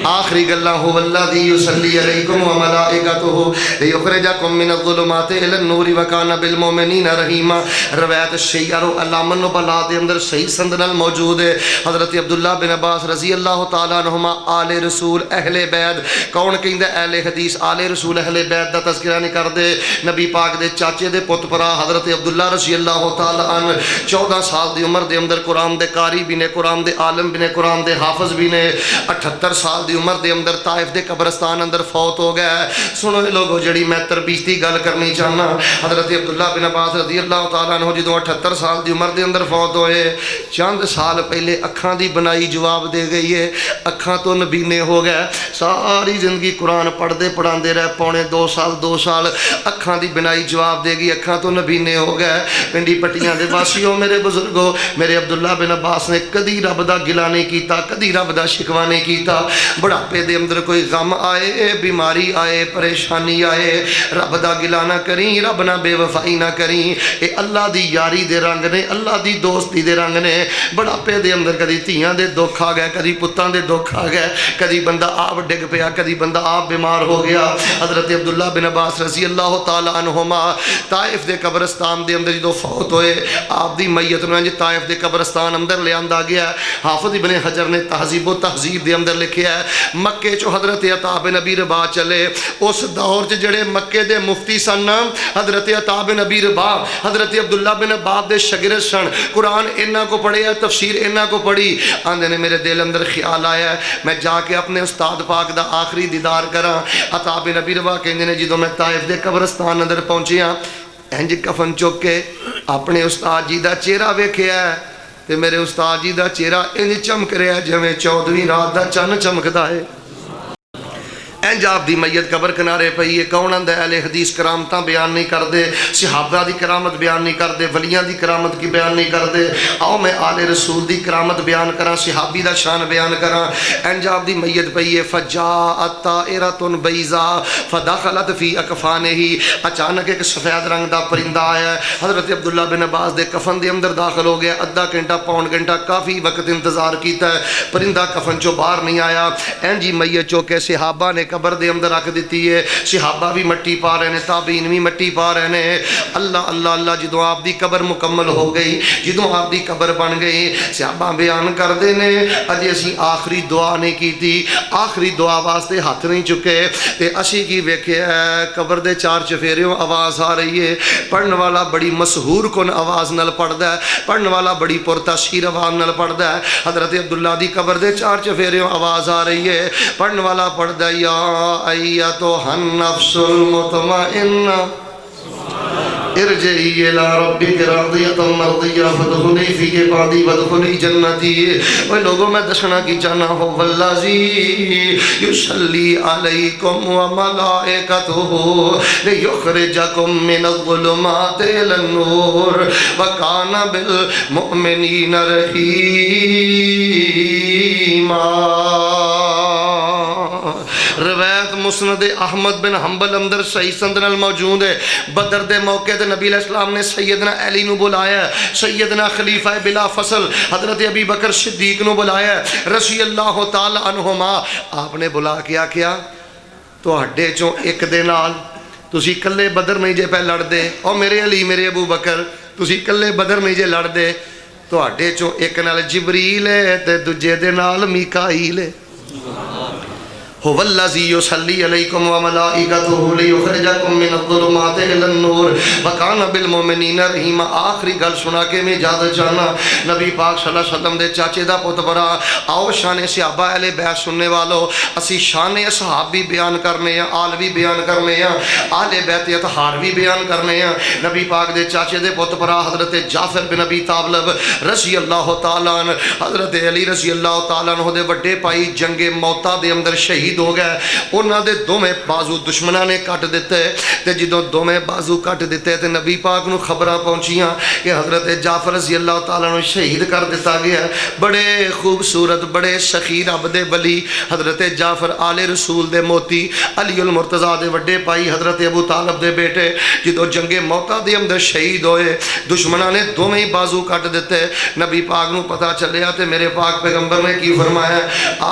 آخری گلاں ہو والذی یصلی علیکم وملائکتہ لیخرجکم من الظلمات الی النور وکان بالمؤمنین رحیما. روایت شیعہ و علامہ نبلا دے اندر صحیح سند نال موجود ہے. حضرت عبداللہ بن عباس رضی اللہ تعالیٰ عنہما آل رسول اہل بیت, کون کہندا اہل حدیث آل رسول اہل بیت دا تذکرہ نہیں کردے. نبی پاک دے چاچے دے پت پرا حضرت عبداللہ رضی اللہ تعالیٰ عنہ 14 سال دی عمر دے اندر قرآن دے قاری بھی نے, قرآن دے عالم بھی نے, قرآن دے حافظ بھی نے. 78 سال دی عمر دے اندر طائف دے قبرستان اندر فوت ہو گیا ہے۔ سنو اے لوگو جڑی میں تربیتی گل کرنی چاہنا، حضرت عبداللہ بن عباس رضی اللہ تعالیٰ عنہ جدوں 78 سال دی عمر دے اندر فوت ہوئے، چند سال پہلے اکھاں دی بنائی جواب دے گئی ہے، اکھاں تو نبینے ہو گئے، ساری زندگی قرآن پڑھتے پڑھاندے رہے، پونے 2 سال اکھاں دی بنائی جواب دے گی، اکھاں تو نبینے ہو گئے۔ پنڈی پٹیاں دے واسیوں میرے بزرگوں، میرے عبداللہ بن عباس نے کدی رب دا گلہ نہیں کیتا، کدی رب دا شکوہ نہیں کیتا۔ بڑھاپے دے اندر کوئی غم آئے، بیماری آئے، پریشانی آئے، رب دا گلہ نہ کریں، رب نہ بے وفائی نہ کریں، اے اللہ دی یاری دے رنگ نے، اللہ دی دوستی دے رنگ نے۔ بڑھاپے دے اندر کدی تیاں دے دکھ آ گئے، کدی پتاں دے دکھ آ گئے، کدی بندہ آپ ڈگ پیا، کدی بندہ آپ بیمار ہو گیا۔ حضرت عبداللہ بن عباس رضی اللہ تعالی عنہما طائف دے قبرستان دے اندر جدو فوت ہوئے، آپ دی میت نو انج طائف دے قبرستان اندر لے آندا گیا۔ حافظ ابن حجر نے تہذیب و تہذیب دے اندر لکھیا ہے، مکے چو حضرت عطا بن ابی رباح چلے، اس دور چ جڑے مکے دے مفتی سن، حضرت عطا بن ابی رباح حضرت عبداللہ بن عباس دے شاگرد سن، قرآن انہاں کو پڑھے ہے، تفسیر انہاں کو پڑھی۔ آندے نے میرے دل اندر خیال آیا ہے میں جا کے اپنے استاد پاک دا آخری دیدار کراں۔ عطا بن ابی رباح کہندے نے جدوں میں طائف دے قبرستان اندر پہنچیا، انج کفن چک کے اپنے استاد جی دا چہرہ ویکھیا ہے، تے میرے استاد جی دا چہرہ انج چمک رہا ہے جویں 14ویں رات دا چن چمکدا ہے۔ انج آپ دی میت قبر کنارے پئی ہے۔ کون آندا اہل حدیث کرامتاں بیان نہیں کردے، صحابہ دی کرامت بیان نہیں کردے، ولیاں دی کرامت کی بیان نہیں کردے۔ آؤ میں آل رسول دی کرامت بیان کراں، صحابی دا شان بیان کراں۔ انج آپ دی میت پئی ہے، فجاءت طائرۃ بیضاء فدخلت فی اکفانہ، اچانک ایک سفید رنگ دا پرندہ آیا ہے، حضرت عبداللہ بن عباس دے کفن دے اندر داخل ہو گیا۔ آدھا گھنٹہ پون گھنٹہ کافی وقت انتظار کیتا ہے، پرندہ کفن چو باہر نہیں آیا۔ انج ہی میت چوکے صحابہ نے قبر دے اندر رکھ دیتی ہے، صحابہ بھی مٹی پا رہے ہیں، تابعین بھی مٹی پا رہے ہیں۔ اللہ اللہ اللہ جدوں آپ دی قبر مکمل ہو گئی، جدوں آپ دی قبر بن گئی، صحابہ بیان کر دے نے اجے اسی آخری دعا نہیں کیتی، آخری دعا واسطے ہاتھ نہیں چکے، تے اسی کی ویکھیا ہے قبر دے 4 چفیریوں آواز آ رہی ہے، پڑھن والا بڑی مسحور کن آواز نال پڑھدا ہے، پڑھن والا بڑی پرتاثیر آواز نال پڑھدا ہے۔ حضرت عبداللہ دی قبر دے 4 چفیریوں آواز آ رہی ہے، پڑھن والا پڑھدا یا ایتھا النفس المطمئنہ ارجعی الی ربک راضیۃ مرضیہ فادخلی فی عبادی وادخلی جنتی۔ اے لوگوں میں دسنا کی چاہنا ہو والذی یصلی علیکم وملائکتہ لیخرجکم من الظلمات الی النور وکان بالمؤمنین رحیما۔ روایت مسند احمد بن حنبل اندر صحیح سند نال موجود ہے۔ بدر دے موقع تے نبی علیہ السلام نے سیدنا علی نو بلایا ہے، سیدنا خلیفہ بلا فصل حضرت ابی بکر صدیق نو بلایا ہے رضی اللہ تعالی عنہما۔ آپ نے بلا کے آکھیا تواڈے چوں ایک دے نال تسی کلے بدر نہیں جے پہ لڑ دے، او میرے علی میرے ابو بکر تسی کلے بدر نہیں جے لڑ دے، تواڈے چوں ایک نال جبریل ہے تے دوجے دے نال میکائیل ہے۔ هو الذی یصلی علیکم وملائکتہ لیخرجکم من الظلمات الی النور وکان بالمؤمنین رحیما۔ آخری گل سنا کے میں اجازت چاہنا، نبی پاک صلی اللہ علیہ وسلم دے چاچے دا پتر برا، آؤ شان صحابہ اہل بیت سننے والو، اسی شان اصحاب بھی بیان کرنے ہیں، آل بھی بیان کرنے ہیں، آل بیت اطہار بھی بیان کرنے ہیں۔ نبی پاک دے چاچے دے پتر برا حضرت جعفر بن ابی طالب رضی اللہ تعالیٰ عنہ، حضرت علی رضی اللہ تعالیٰ عنہ دے بڑے بھائی جنگ موتا دے اندر شہید ہو گئے، انہاں دے دوویں بازو دشمناں نے کٹ دیتے، تے جدوں دوویں بازو کٹ دیتے تے نبی پاک نو خبراں پہنچیاں کہ حضرت جعفر رضی اللہ تعالیٰ عنہ شہید کر دیتا گیا۔ بڑے خوبصورت بڑے سخی رب دے ولی حضرت جعفر آل رسول دے موتی علی المرتضیٰ دے وڈے بھائی حضرت ابو طالب دے بیٹے جدوں جنگ موتا دے اندر شہید ہوئے، دشمناں نے دوویں بازو کٹ دیتے۔ نبی پاک نو پتہ چلیا تے میرے پاک پیغمبر نے کی فرمایا؟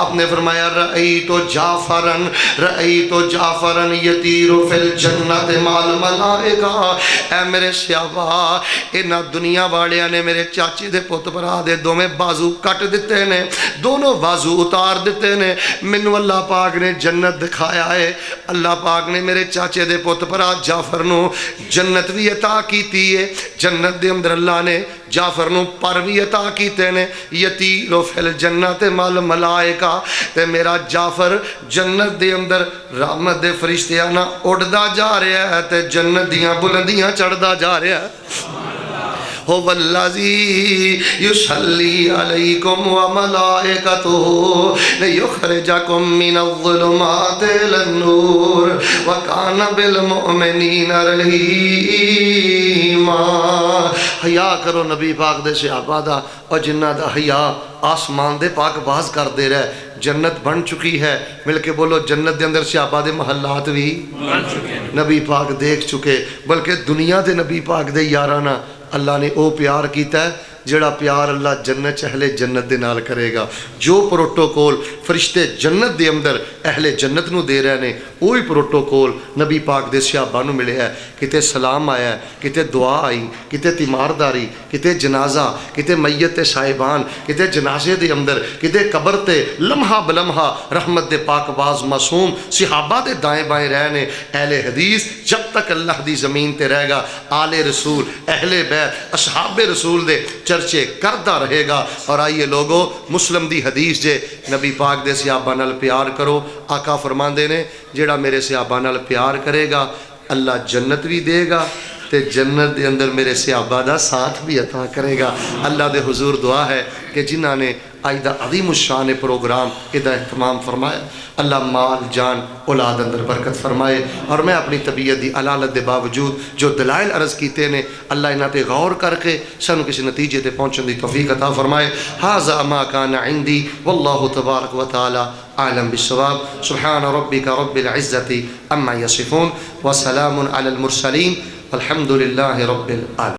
آپ نے فرمایا رأیت جعفرن رأیت جعفرن یطیر فی الجنت مال ملائکہ۔ اے میرے صحابہ، انہاں دنیا والیاں نے میرے چاچے دے پت بھرا دے دوویں بازو کٹ دیتے نے، دونوں بازو اتار دیتے نے، مینوں اللہ پاک نے جنت دکھایا ہے۔ اللہ پاک نے میرے چاچے دے پت بھرا جعفر نو جنت بھی عطا کیتی ہے، جنت دے اندر اللہ نے جعفر نو پر بھی عطا کیتے نے، یتیلو فی الجنت مال ملائکہ، تے میرا جعفر جنت دے اندر رحمت دے فرشتیاں نہ اڑدا جا رہا ہے تے جنت دیاں بلندیاں چڑھدا جا رہا ہے۔ هو الذی یصلی علیکم وملائکتہ لیخرجکم من الظلمات الی النور وکان بالمؤمنین رحیما۔ حیا کرو نبی پاک دے صحابہ دا، اور جنہ دا حیا آسمان دے پاک باز کر دے رہا ہے۔ جنت بن چکی ہے، مل کے بولو جنت دے اندر صحابہ دے محلات بھی بن چکے، نبی پاک دیکھ چکے، بلکہ دنیا دے نبی پاک دے یارانا اللہ نے او پیار کیتا ہے جڑا پیار اللہ جنت اہل جنت دے نال کرے گا۔ جو پروٹوکول فرشتے جنت دے اندر اہل جنت نو دے رہے نے، وہی پروٹوکول نبی پاک دے صحابہ نو ملے ہے۔ کتے سلام آیا ہے، کتے دعا آئی، کتے تیمارداری، کتے جنازہ، کتے میت صاحبان، کتے جنازے دے اندر، کتے قبر تے لمحہ بلمحہ رحمت دے پاک باز معصوم صحابہ دے دائیں بائیں رہنے۔ اہل حدیث جب تک اللہ دی زمین تے رہے گا، آل رسول، اہل بیت، اصحاب رسول دے چرچے کردہ رہے گا۔ اور آئیے لوگو، مسلم دی حدیث جے نبی پاک دے صحابہ نال پیار کرو، آقا فرماندے نے جیڑا میرے صحابہ نال پیار کرے گا اللہ جنت بھی دے گا تے جنت دے اندر میرے صحابہ دا ساتھ بھی عطا کرے گا۔ اللہ دے حضور دعا ہے کہ جنہاں نے آج دا عظیم الشان پروگرام ادھا اہتمام فرمایا، اللہ مال جان اولاد اندر برکت فرمائے، اور میں اپنی طبیعت دی علالت دے باوجود جو دلائل عرض کیتے نے اللہ انہاں تے غور کر کے سانو کسی نتیجے تے پہنچن دی توفیق عطا فرمائے۔ ھذا ما کان عندی واللہ تبارک و تعالی اعلم بالصواب۔ سبحان ربک رب العزت عما یصفون وسلام علی المرسلین والحمد للہ رب العالمین۔